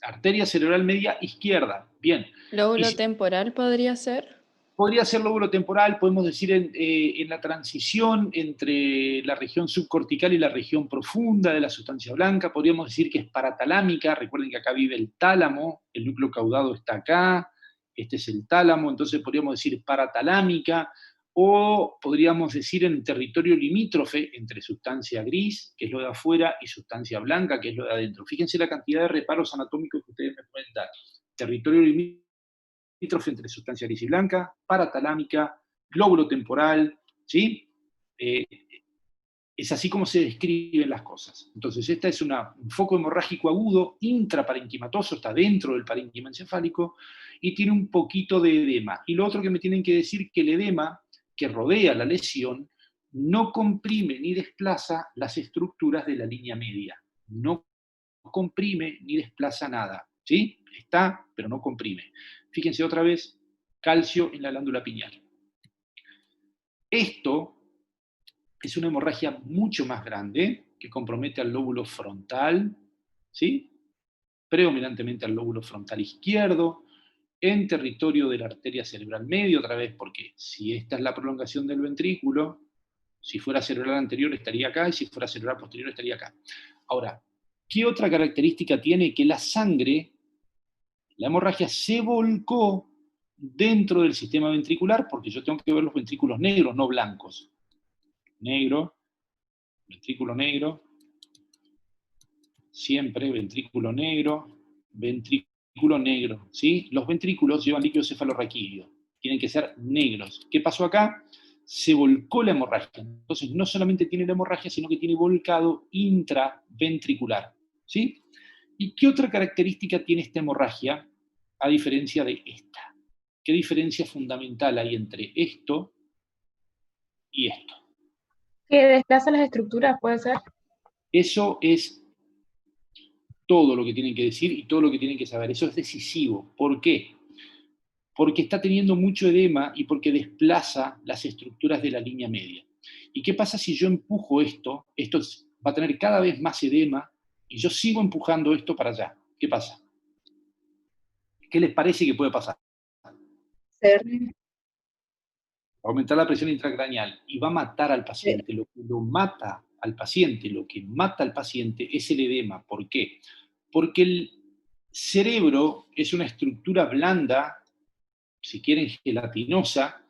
Arteria cerebral media izquierda. Bien. ¿Lóbulo temporal podría ser? Podría ser lóbulo temporal, podemos decir en la transición entre la región subcortical y la región profunda de la sustancia blanca. Podríamos decir que es paratalámica. Recuerden que acá vive el tálamo, el núcleo caudado está acá, este es el tálamo, entonces podríamos decir paratalámica, o podríamos decir en territorio limítrofe entre sustancia gris, que es lo de afuera, y sustancia blanca, que es lo de adentro. Fíjense la cantidad de reparos anatómicos que ustedes me pueden dar. Territorio limítrofe entre sustancia gris y blanca, paratalámica, lóbulo temporal, ¿sí? Es así como se describen las cosas. Entonces, esta es un foco hemorrágico agudo, intraparenquimatoso, está dentro del parénquima encefálico, y tiene un poquito de edema. Y lo otro que me tienen que decir que el edema que rodea la lesión no comprime ni desplaza las estructuras de la línea media. No comprime ni desplaza nada. ¿Sí? Está, pero no comprime. Fíjense otra vez, calcio en la glándula pineal. Esto es una hemorragia mucho más grande que compromete al lóbulo frontal, ¿sí? Predominantemente al lóbulo frontal izquierdo, en territorio de la arteria cerebral media, otra vez, porque si esta es la prolongación del ventrículo, si fuera cerebral anterior estaría acá, y si fuera cerebral posterior estaría acá. Ahora, ¿qué otra característica tiene? Que la sangre, la hemorragia se volcó dentro del sistema ventricular, porque yo tengo que ver los ventrículos negros, no blancos. Negro, ventrículo negro, siempre ventrículo negro, ¿sí? Los ventrículos llevan líquido cefalorraquídeo, tienen que ser negros. ¿Qué pasó acá? Se volcó la hemorragia. Entonces no solamente tiene la hemorragia, sino que tiene volcado intraventricular, ¿sí? ¿Y qué otra característica tiene esta hemorragia a diferencia de esta? ¿Qué diferencia fundamental hay entre esto y esto? Que desplaza las estructuras, puede ser. Eso es todo lo que tienen que decir y todo lo que tienen que saber. Eso es decisivo. ¿Por qué? Porque está teniendo mucho edema y porque desplaza las estructuras de la línea media. ¿Y qué pasa si yo empujo esto? Esto va a tener cada vez más edema y yo sigo empujando esto para allá. ¿Qué pasa? ¿Qué les parece que puede pasar? Aumentar la presión intracraneal y va a matar al paciente. Lo que lo mata al paciente, lo que mata al paciente es el edema. ¿Por qué? Porque el cerebro es una estructura blanda, si quieren gelatinosa,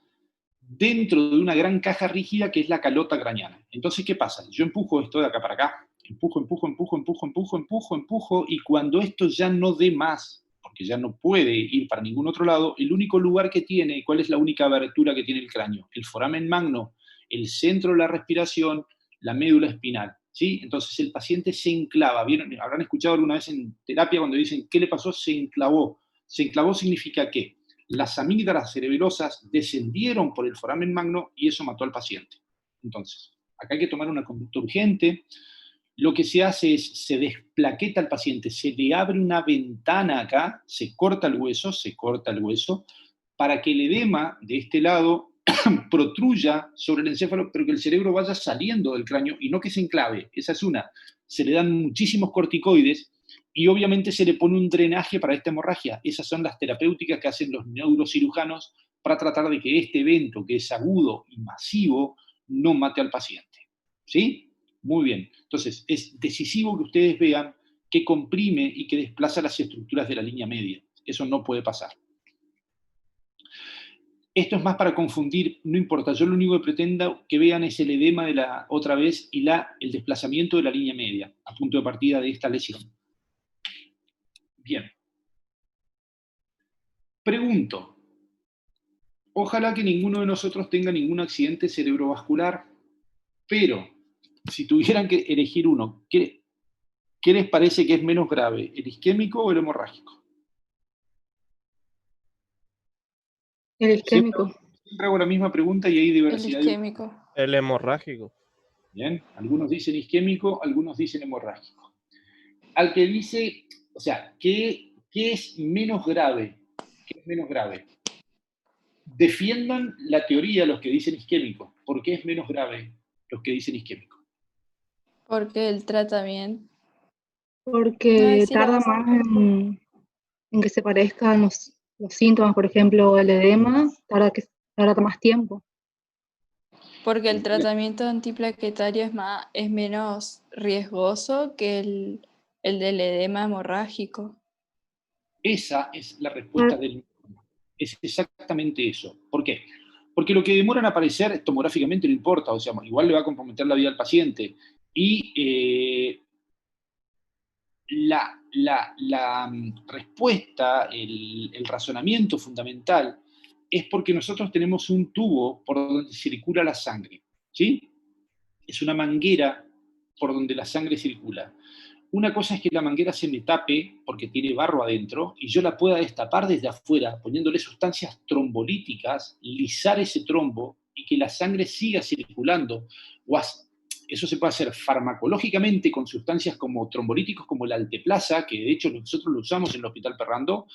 dentro de una gran caja rígida que es la calota craneana. Entonces, ¿qué pasa? Yo empujo esto de acá para acá, empujo, y cuando esto ya no dé más, porque ya no puede ir para ningún otro lado, el único lugar que tiene, ¿cuál es la única abertura que tiene el cráneo? El foramen magno, el centro de la respiración, la médula espinal, ¿sí? Entonces el paciente se enclava. ¿Vieron? Habrán escuchado alguna vez en terapia cuando dicen, ¿qué le pasó? Se enclavó. Se enclavó significa ¿qué? Las amígdalas cerebelosas descendieron por el foramen magno y eso mató al paciente. Entonces, acá hay que tomar una conducta urgente. Lo que se hace es, se desplaqueta al paciente, se le abre una ventana acá, se corta el hueso, para que el edema de este lado protruya sobre el encéfalo, pero que el cerebro vaya saliendo del cráneo y no que se enclave. Esa es una. Se le dan muchísimos corticoides y obviamente se le pone un drenaje para esta hemorragia. Esas son las terapéuticas que hacen los neurocirujanos para tratar de que este evento, que es agudo y masivo, no mate al paciente. ¿Sí? Muy bien. Entonces, es decisivo que ustedes vean que comprime y que desplaza las estructuras de la línea media. Eso no puede pasar. Esto es más para confundir, no importa. Yo lo único que pretendo que vean es el edema de la otra vez y el desplazamiento de la línea media a punto de partida de esta lesión. Bien. Pregunto. Ojalá que ninguno de nosotros tenga ningún accidente cerebrovascular, pero si tuvieran que elegir uno, ¿qué les parece que es menos grave, el isquémico o el hemorrágico? El isquémico. Siempre hago la misma pregunta y hay diversidad. El isquémico. El hemorrágico. Bien, algunos dicen isquémico, algunos dicen hemorrágico. Al que dice, o sea, ¿qué es menos grave? ¿Qué es menos grave? Defiendan la teoría los que dicen isquémico. ¿Por qué es menos grave los que dicen isquémico? Porque el tratamiento. Porque tarda más en que se parezcan los síntomas, por ejemplo, el edema, tarda más tiempo. Porque el tratamiento antiplaquetario es menos riesgoso que el del edema hemorrágico. Esa es la respuesta del... Es exactamente eso. ¿Por qué? Porque lo que demora en aparecer tomográficamente no importa, o sea, igual le va a comprometer la vida al paciente. Y la respuesta, el razonamiento fundamental, es porque nosotros tenemos un tubo por donde circula la sangre, ¿sí? Es una manguera por donde la sangre circula. Una cosa es que la manguera se me tape porque tiene barro adentro y yo la pueda destapar desde afuera poniéndole sustancias trombolíticas, lisar ese trombo y que la sangre siga circulando. Eso se puede hacer farmacológicamente con sustancias como trombolíticos como el Alteplasa, que de hecho nosotros lo usamos en el Hospital Perrando.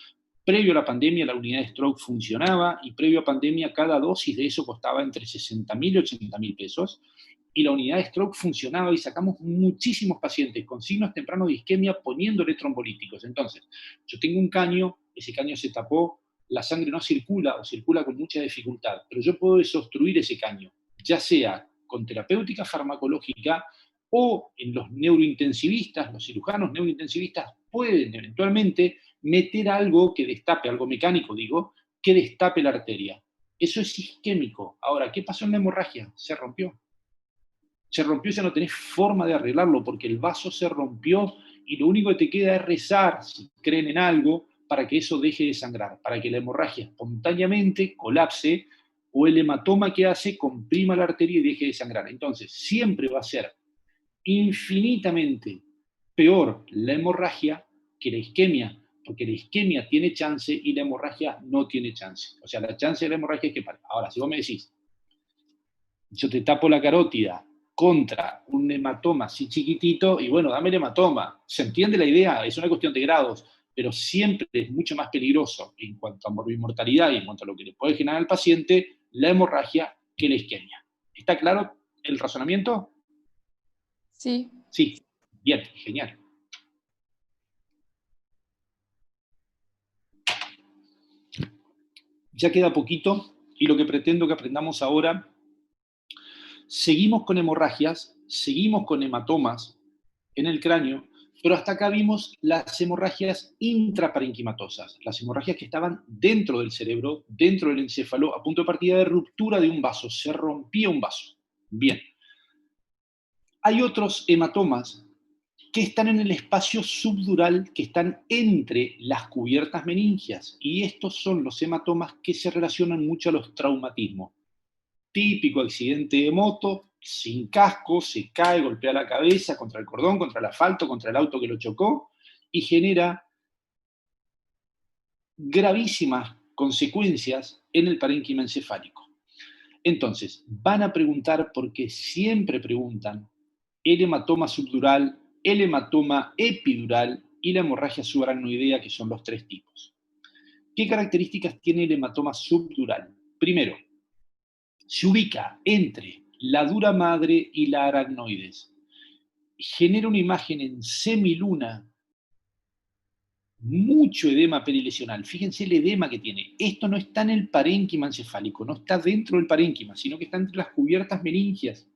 Previo a la pandemia la unidad de stroke funcionaba y previo a pandemia cada dosis de eso costaba entre 60.000 y 80.000 pesos. Y la unidad de stroke funcionaba y sacamos muchísimos pacientes con signos tempranos de isquemia poniéndole trombolíticos. Entonces, yo tengo un caño, ese caño se tapó, la sangre no circula o circula con mucha dificultad, pero yo puedo desobstruir ese caño, ya sea con terapéutica farmacológica o en los neurointensivistas, los cirujanos neurointensivistas pueden eventualmente meter algo que destape, algo mecánico digo, que destape la arteria. Eso es isquémico. Ahora, ¿qué pasó en la hemorragia? Se rompió. Se rompió y ya no tenés forma de arreglarlo porque el vaso se rompió y lo único que te queda es rezar, si creen en algo, para que eso deje de sangrar, para que la hemorragia espontáneamente colapse, o el hematoma que hace comprima la arteria y deje de sangrar. Entonces, siempre va a ser infinitamente peor la hemorragia que la isquemia, porque la isquemia tiene chance y la hemorragia no tiene chance. O sea, la chance de la hemorragia es que pare. Ahora, si vos me decís, yo te tapo la carótida contra un hematoma así chiquitito, y bueno, dame el hematoma. ¿Se entiende la idea? Es una cuestión de grados, pero siempre es mucho más peligroso en cuanto a morbimortalidad y en cuanto a lo que le puede generar al paciente la hemorragia que la isquemia. ¿Está claro el razonamiento? Sí. Sí, bien, genial. Ya queda poquito y lo que pretendo que aprendamos ahora, seguimos con hemorragias, seguimos con hematomas en el cráneo, pero hasta acá vimos las hemorragias intraparenquimatosas, las hemorragias que estaban dentro del cerebro, dentro del encéfalo, a punto de partida de ruptura de un vaso, se rompía un vaso. Bien. Hay otros hematomas que están en el espacio subdural, que están entre las cubiertas meningias, y estos son los hematomas que se relacionan mucho a los traumatismos. Típico accidente de moto, sin casco, se cae, golpea la cabeza contra el cordón, contra el asfalto, contra el auto que lo chocó, y genera gravísimas consecuencias en el parénquima encefálico. Entonces, van a preguntar, porque siempre preguntan, el hematoma subdural, el hematoma epidural y la hemorragia subaracnoidea, que son los tres tipos. ¿Qué características tiene el hematoma subdural? Primero, se ubica entre la dura madre y la aracnoides. Genera una imagen en semiluna, mucho edema perilesional. Fíjense el edema que tiene. Esto no está en el parénquima encefálico, no está dentro del parénquima, sino que está entre las cubiertas meningias.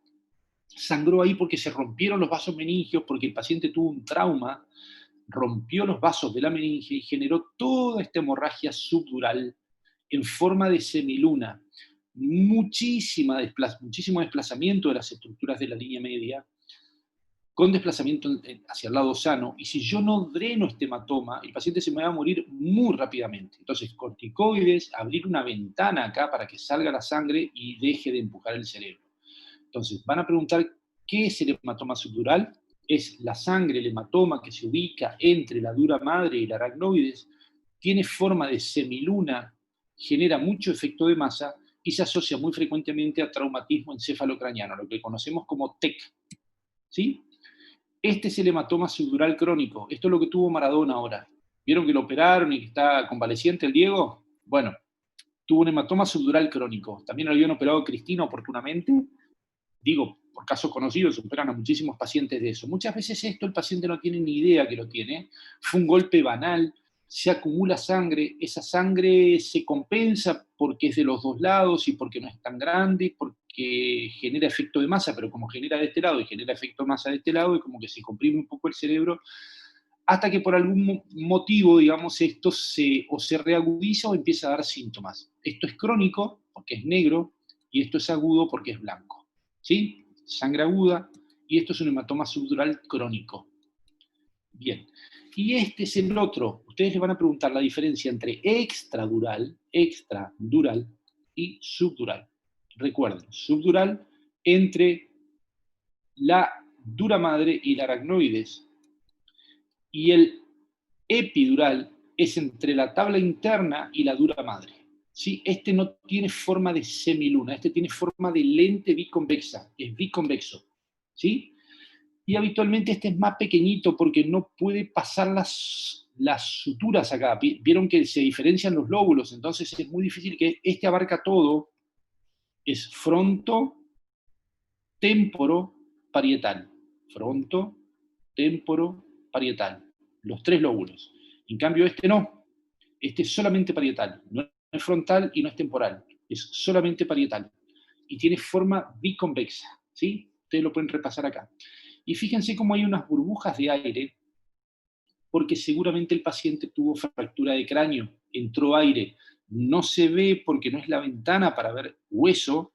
Sangró ahí porque se rompieron los vasos meningios, porque el paciente tuvo un trauma, rompió los vasos de la meninge y generó toda esta hemorragia subdural en forma de semiluna. Muchísimo desplazamiento de las estructuras de la línea media, con desplazamiento hacia el lado sano, y si yo no dreno este hematoma, el paciente se me va a morir muy rápidamente. Entonces, corticoides, abrir una ventana acá para que salga la sangre y deje de empujar el cerebro. Entonces, van a preguntar, ¿qué es el hematoma subdural? Es la sangre, el hematoma que se ubica entre la dura madre y la aracnoides, tiene forma de semiluna, genera mucho efecto de masa y se asocia muy frecuentemente a traumatismo encefalocraniano, lo que conocemos como TEC. ¿Sí? Este es el hematoma subdural crónico. Esto es lo que tuvo Maradona ahora. ¿Vieron que lo operaron y que está convaleciente el Diego? Bueno, tuvo un hematoma subdural crónico. También lo habían operado a Cristina oportunamente. Digo, por casos conocidos, operan a muchísimos pacientes de eso. Muchas veces esto el paciente no tiene ni idea que lo tiene. Fue un golpe banal, se acumula sangre, esa sangre se compensa porque es de los dos lados y porque no es tan grande, porque genera efecto de masa, pero como genera de este lado y genera efecto de masa de este lado, y como que se comprime un poco el cerebro, hasta que por algún motivo, digamos, esto o se reagudiza o empieza a dar síntomas. Esto es crónico porque es negro y esto es agudo porque es blanco. ¿Sí? Sangre aguda, y esto es un hematoma subdural crónico. Bien, y este es el otro. Ustedes les van a preguntar la diferencia entre extradural y subdural. Recuerden, subdural entre la dura madre y la aracnoides, y el epidural es entre la tabla interna y la dura madre. ¿Sí? Este no tiene forma de semiluna, este tiene forma de lente biconvexa, es biconvexo. ¿Sí? Y habitualmente este es más pequeñito porque no puede pasar las suturas acá. Vieron que se diferencian los lóbulos, entonces es muy difícil que este abarca todo. Es fronto, témporo, parietal. Fronto, témporo, parietal. Los tres lóbulos. En cambio este no. Este es solamente parietal. No es frontal y no es temporal. Es solamente parietal. Y tiene forma biconvexa. ¿Sí? Ustedes lo pueden repasar acá. Y fíjense cómo hay unas burbujas de aire, porque seguramente el paciente tuvo fractura de cráneo, entró aire. No se ve porque no es la ventana para ver hueso,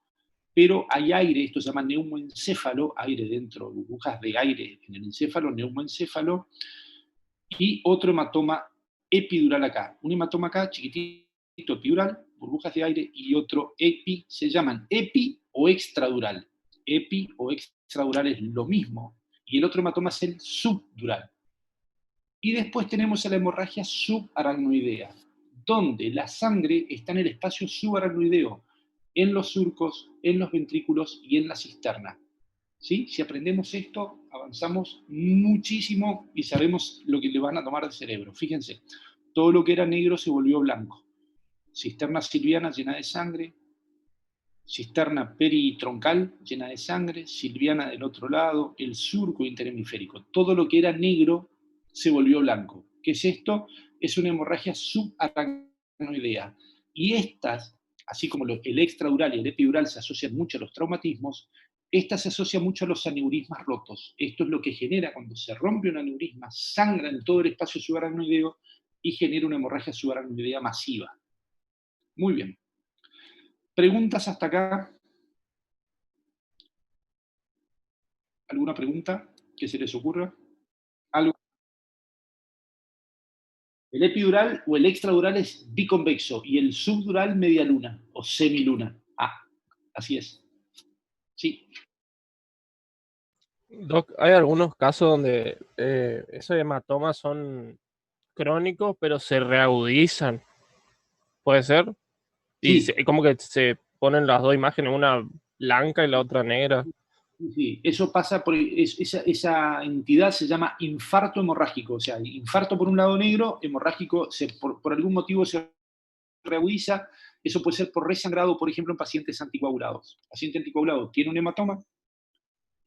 pero hay aire, esto se llama neumoencéfalo, aire dentro, burbujas de aire en el encéfalo, neumoencéfalo, y otro hematoma epidural acá. Un hematoma acá, chiquitito, epidural, burbujas de aire, y otro epi, se llaman epi o extradural. Epi o extradural es lo mismo, y el otro hematoma es el subdural. Y después tenemos a la hemorragia subaracnoidea, donde la sangre está en el espacio subaracnoideo, en los surcos, en los ventrículos y en la cisterna. ¿Sí? Si aprendemos esto, avanzamos muchísimo y sabemos lo que le van a tomar del cerebro. Fíjense, todo lo que era negro se volvió blanco. Cisterna silviana llena de sangre, cisterna peritroncal llena de sangre, silviana del otro lado, el surco interhemisférico. Todo lo que era negro se volvió blanco. ¿Qué es esto? Es una hemorragia subaracnoidea. Y estas, así como el extradural y el epidural se asocian mucho a los traumatismos, esta se asocia mucho a los aneurismas rotos. Esto es lo que genera cuando se rompe un aneurisma, sangra en todo el espacio subaracnoideo y genera una hemorragia subaracnoidea masiva. Muy bien. ¿Preguntas hasta acá? ¿Alguna pregunta que se les ocurra? ¿Algo? El epidural o el extradural es biconvexo y el subdural media luna o semiluna. Ah, así es. Sí. Doc, hay algunos casos donde esos hematomas son crónicos, pero se reagudizan. ¿Puede ser? Y Sí. como que se ponen las dos imágenes, una blanca y la otra negra. Sí, eso pasa por esa entidad se llama infarto hemorrágico, o sea, infarto por un lado negro, hemorrágico por algún motivo se reagudiza. Eso puede ser por resangrado, por ejemplo, en pacientes anticoagulados. El paciente anticoagulado tiene un hematoma,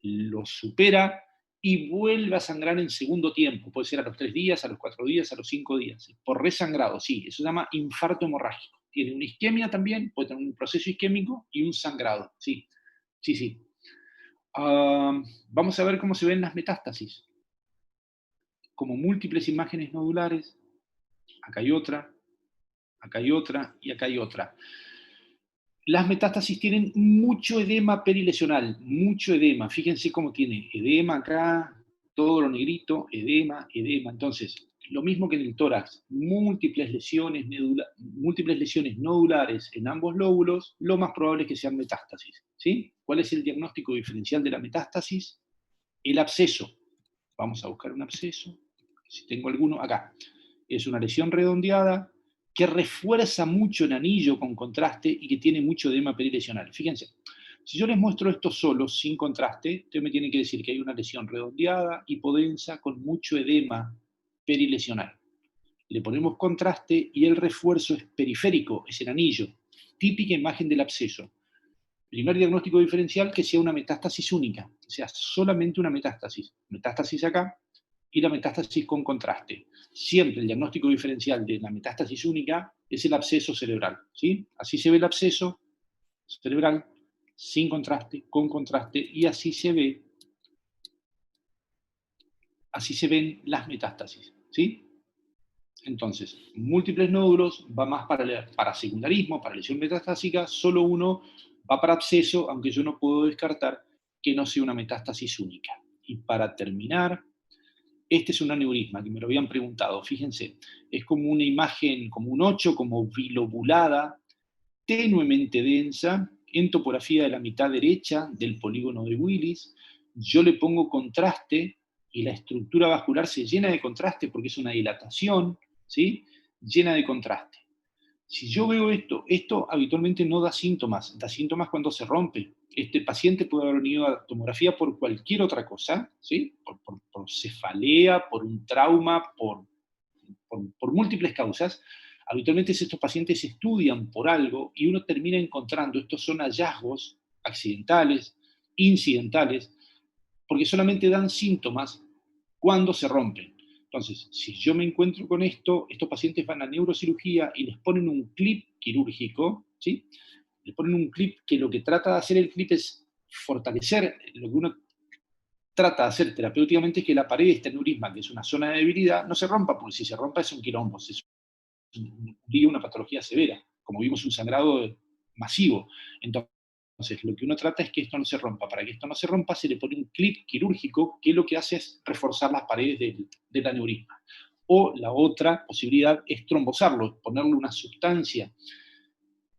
lo supera y vuelve a sangrar en segundo tiempo. Puede ser a los 3 días, a los 4 días, a los 5 días. Por resangrado, sí. Eso se llama infarto hemorrágico. Tiene una isquemia también, puede tener un proceso isquémico y un sangrado. Sí, sí, sí. Vamos a ver cómo se ven las metástasis. Como múltiples imágenes nodulares. Acá hay otra, acá hay otra y acá hay otra. Las metástasis tienen mucho edema perilesional, mucho edema. Fíjense cómo tiene edema acá, todo lo negrito, edema, edema. Entonces, lo mismo que en el tórax, múltiples lesiones nodulares en ambos lóbulos, lo más probable es que sean metástasis. ¿Sí? ¿Cuál es el diagnóstico diferencial de la metástasis? El absceso. Vamos a buscar un absceso. Si tengo alguno, acá. Es una lesión redondeada que refuerza mucho el anillo con contraste y que tiene mucho edema perilesional. Fíjense, si yo les muestro esto solo, sin contraste, ustedes me tienen que decir que hay una lesión redondeada, hipodensa, con mucho edema perilesional. Le ponemos contraste y el refuerzo es periférico, es el anillo. Típica imagen del absceso. Primer diagnóstico diferencial, que sea una metástasis única, o sea, solamente una metástasis. Metástasis acá y la metástasis con contraste. Siempre el diagnóstico diferencial de la metástasis única es el absceso cerebral. ¿Sí? Así se ve el absceso cerebral, sin contraste, con contraste, y así se ven las metástasis. ¿Sí? Entonces, múltiples nódulos va más para secundarismo, para lesión metastásica, solo uno va para absceso, aunque yo no puedo descartar que no sea una metástasis única. Y para terminar, este es un aneurisma, que me lo habían preguntado, fíjense, es como una imagen, como un 8, como bilobulada, tenuemente densa, en topografía de la mitad derecha del polígono de Willis. Yo le pongo contraste y la estructura vascular se llena de contraste porque es una dilatación, ¿sí? Llena de contraste. Si yo veo esto habitualmente no da síntomas cuando se rompe. Este paciente puede haber venido a tomografía por cualquier otra cosa, ¿sí? Por cefalea, por un trauma, por múltiples causas. Habitualmente estos pacientes se estudian por algo y uno termina encontrando, estos son hallazgos accidentales, incidentales, porque solamente dan síntomas cuando se rompen. Entonces, si yo me encuentro con esto, estos pacientes van a neurocirugía y les ponen un clip quirúrgico, ¿sí? Les ponen un clip que lo que trata de hacer el clip es fortalecer, lo que uno trata de hacer terapéuticamente es que la pared de este aneurisma, que es una zona de debilidad, no se rompa, porque si se rompa es un quilombo, es una patología severa, como vimos un sangrado masivo. Entonces, lo que uno trata es que esto no se rompa. Para que esto no se rompa, se le pone un clip quirúrgico que lo que hace es reforzar las paredes del aneurisma. O la otra posibilidad es trombosarlo, ponerle una sustancia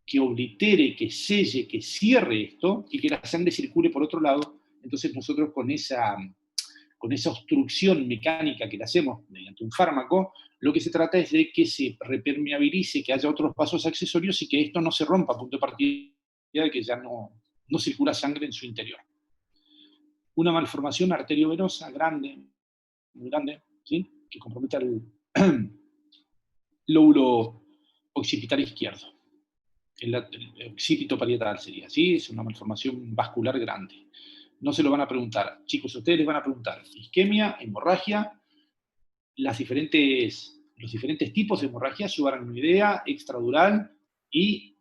que oblitere, que selle, que cierre esto, y que la sangre circule por otro lado. Entonces nosotros con esa obstrucción mecánica que le hacemos mediante un fármaco, lo que se trata es de que se repermeabilice, que haya otros vasos accesorios y que esto no se rompa a punto de partida, de que ya no circula sangre en su interior. Una malformación arteriovenosa grande, muy grande, ¿sí?, que compromete al lóbulo occipital izquierdo. El occipito parietal sería, ¿sí? Es una malformación vascular grande. No se lo van a preguntar. Chicos, ustedes les van a preguntar isquemia, hemorragia, los diferentes tipos de hemorragia, subaracnoidea, extradural y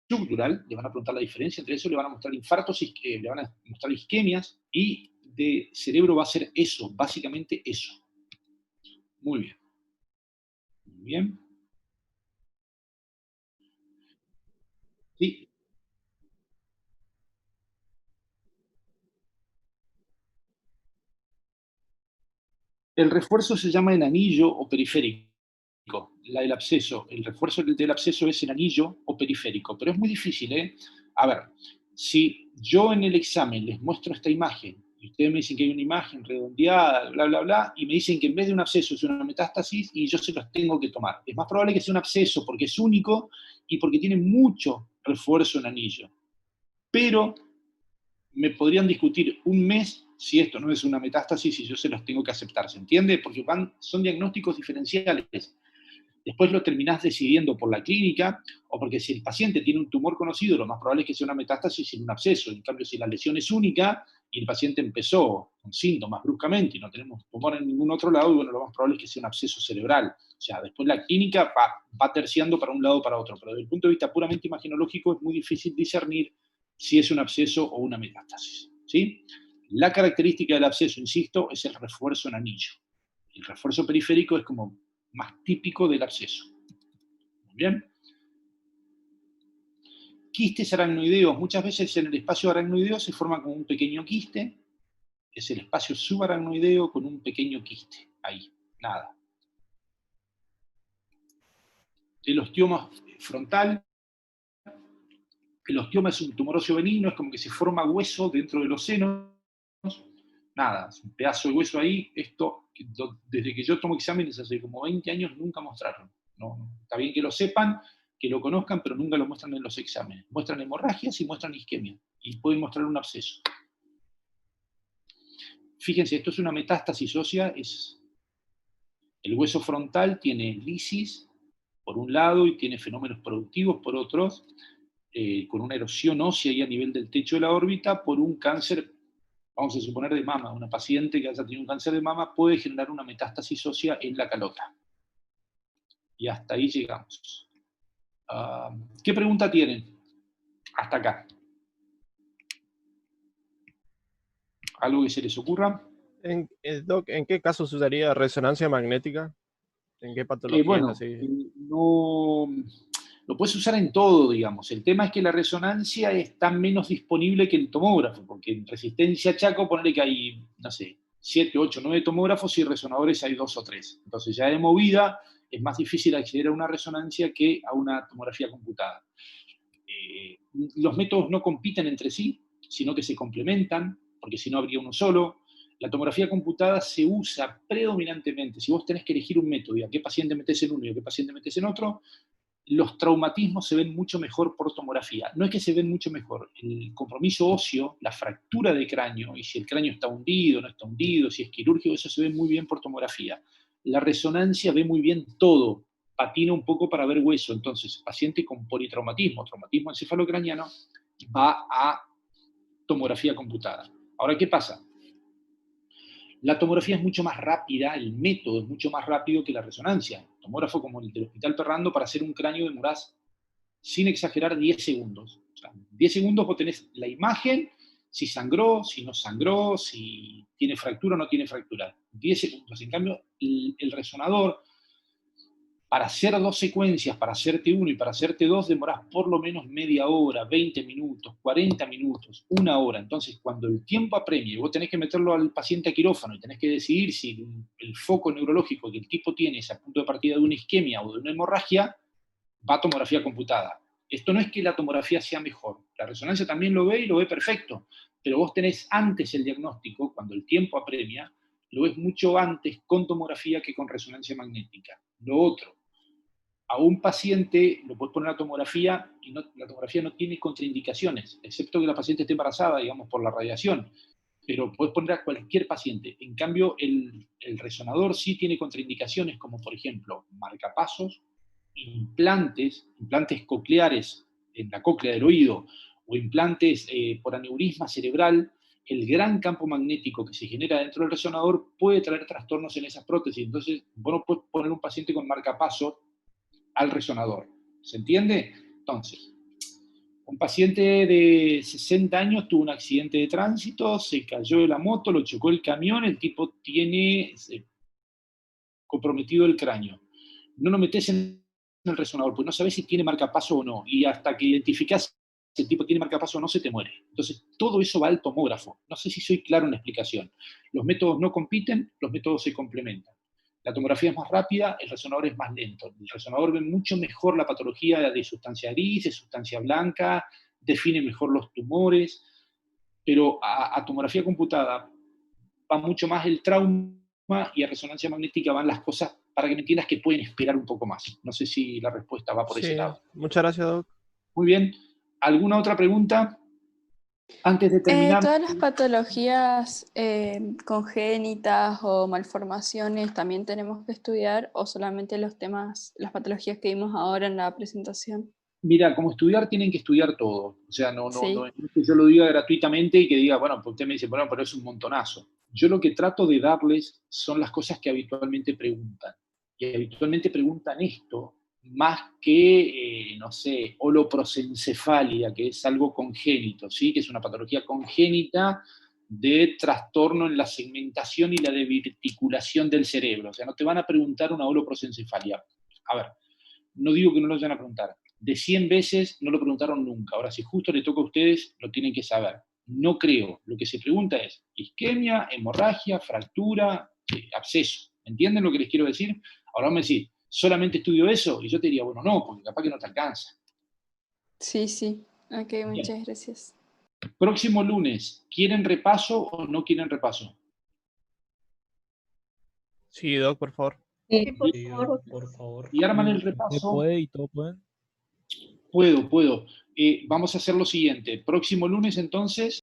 subdural. Le van a preguntar la diferencia entre eso, le van a mostrar infartos, le van a mostrar isquemias, y de cerebro va a ser eso, básicamente eso. Muy bien. Muy bien. Sí. El refuerzo se llama en anillo o periférico. La del absceso, el refuerzo del absceso es en anillo o periférico, pero es muy difícil, ¿eh? A ver, si yo en el examen les muestro esta imagen, y ustedes me dicen que hay una imagen redondeada, bla, bla, bla, y me dicen que en vez de un absceso es una metástasis, y yo se los tengo que tomar. Es más probable que sea un absceso porque es único y porque tiene mucho refuerzo en anillo. Pero me podrían discutir un mes si esto no es una metástasis y yo se los tengo que aceptar, ¿se entiende? Porque son diagnósticos diferenciales. Después lo terminás decidiendo por la clínica, o porque si el paciente tiene un tumor conocido, lo más probable es que sea una metástasis y un absceso. En cambio, si la lesión es única y el paciente empezó con síntomas bruscamente y no tenemos tumor en ningún otro lado, bueno, lo más probable es que sea un absceso cerebral. O sea, después la clínica va terciando para un lado o para otro, pero desde el punto de vista puramente imaginológico es muy difícil discernir si es un absceso o una metástasis, ¿sí? La característica del absceso, insisto, es el refuerzo en anillo. El refuerzo periférico es como más típico del absceso. Muy bien. Quistes aracnoideos. Muchas veces en el espacio aracnoideo se forma como un pequeño quiste. Es el espacio subaracnoideo con un pequeño quiste. Ahí, nada. El osteoma frontal. El osteoma es un tumor óseo benigno, es como que se forma hueso dentro de los senos. Nada, es un pedazo de hueso ahí. Esto, desde que yo tomo exámenes hace como 20 años, nunca mostraron. No, está bien que lo sepan, que lo conozcan, pero nunca lo muestran en los exámenes. Muestran hemorragias y muestran isquemia. Y pueden mostrar un absceso. Fíjense, esto es una metástasis ósea. El hueso frontal tiene lisis por un lado y tiene fenómenos productivos por otros, con una erosión ósea ahí a nivel del techo de la órbita por un cáncer, vamos a suponer, de mama. Una paciente que haya tenido un cáncer de mama puede generar una metástasis ósea en la calota. Y hasta ahí llegamos. ¿Qué pregunta tienen? Hasta acá. ¿Algo que se les ocurra? Doc, ¿en qué caso se usaría resonancia magnética? ¿En qué patología? Bueno, no, lo puedes usar en todo, digamos. El tema es que la resonancia está menos disponible que el tomógrafo, porque en resistencia a Chaco, ponele que hay, no sé, 7, 8, 9 tomógrafos y resonadores hay 2 o 3. Entonces ya de movida es más difícil acceder a una resonancia que a una tomografía computada. Los métodos no compiten entre sí, sino que se complementan, porque si no habría uno solo. La tomografía computada se usa predominantemente, si vos tenés que elegir un método y a qué paciente metés en uno y a qué paciente metés en otro, los traumatismos se ven mucho mejor por tomografía. No es que se ven mucho mejor, el compromiso óseo, la fractura de cráneo, y si el cráneo está hundido, no está hundido, si es quirúrgico, eso se ve muy bien por tomografía. La resonancia ve muy bien todo, patina un poco para ver hueso. Entonces, paciente con politraumatismo, traumatismo encefalocraniano, va a tomografía computada. Ahora, ¿qué pasa? La tomografía es mucho más rápida, el método es mucho más rápido que la resonancia. El tomógrafo como el del Hospital Perrando, para hacer un cráneo demorás, sin exagerar, 10 segundos. O sea, 10 segundos vos tenés la imagen, si sangró, si no sangró, si tiene fractura o no tiene fractura. 10 segundos. En cambio, el resonador Para hacer 2 secuencias, para hacerte 1 y para hacerte 2, demorás por lo menos media hora, 20 minutos, 40 minutos, 1 hora. Entonces, cuando el tiempo apremia y vos tenés que meterlo al paciente a quirófano y tenés que decidir si el foco neurológico que el tipo tiene es a punto de partida de una isquemia o de una hemorragia, va a tomografía computada. Esto no es que la tomografía sea mejor. La resonancia también lo ve y lo ve perfecto. Pero vos tenés antes el diagnóstico, cuando el tiempo apremia, lo ves mucho antes con tomografía que con resonancia magnética. Lo otro, a un paciente lo puedes poner a tomografía y la tomografía no tiene contraindicaciones, excepto que la paciente esté embarazada, digamos, por la radiación. Pero puedes poner a cualquier paciente. En cambio, el resonador sí tiene contraindicaciones, como por ejemplo, marcapasos, implantes cocleares en la cóclea del oído, o implantes por aneurisma cerebral. El gran campo magnético que se genera dentro del resonador puede traer trastornos en esas prótesis. Entonces, vos no puedes poner un paciente con marcapasos al resonador. ¿Se entiende? Entonces, un paciente de 60 años tuvo un accidente de tránsito, se cayó de la moto, lo chocó el camión, el tipo tiene comprometido el cráneo. No lo metés en el resonador, pues no sabés si tiene marcapaso o no, y hasta que identificás si el tipo tiene marcapaso o no, se te muere. Entonces, todo eso va al tomógrafo. No sé si soy claro en la explicación. Los métodos no compiten, los métodos se complementan. La tomografía es más rápida, el resonador es más lento. El resonador ve mucho mejor la patología de sustancia gris, de sustancia blanca, define mejor los tumores, pero a tomografía computada va mucho más el trauma y a resonancia magnética van las cosas, para que me entiendas, que pueden esperar un poco más. No sé si la respuesta va por ese lado. Muchas gracias, Doc. Muy bien. ¿Alguna otra pregunta? Antes de terminar. ¿Todas las patologías congénitas o malformaciones también tenemos que estudiar o solamente los temas, las patologías que vimos ahora en la presentación? Mira, como estudiar tienen que estudiar todo. O sea, no Sí. es que yo lo diga gratuitamente y que diga, bueno, pues usted me dice, bueno, pero es un montonazo. Yo lo que trato de darles son las cosas que habitualmente preguntan. Y habitualmente preguntan esto más que, no sé, holoprosencefalia, que es algo congénito, ¿sí? Que es una patología congénita de trastorno en la segmentación y la desvirticulación del cerebro. O sea, no te van a preguntar una holoprosencefalia. A ver, no digo que no lo vayan a preguntar. De 100 veces no lo preguntaron nunca. Ahora, si justo le toca a ustedes, lo tienen que saber. No creo. Lo que se pregunta es isquemia, hemorragia, fractura, absceso. ¿Entienden lo que les quiero decir? Ahora me decís, ¿solamente estudio eso? Y yo te diría, bueno, no, porque capaz que no te alcanza. Sí, sí. Ok, muchas gracias. Próximo lunes, ¿quieren repaso o no quieren repaso? Sí, Doc, por favor. Sí, por Sí, favor. por favor. Y arman el ¿Usted repaso. puede y todos pueden? Puedo. Vamos a hacer lo siguiente. Próximo lunes, entonces,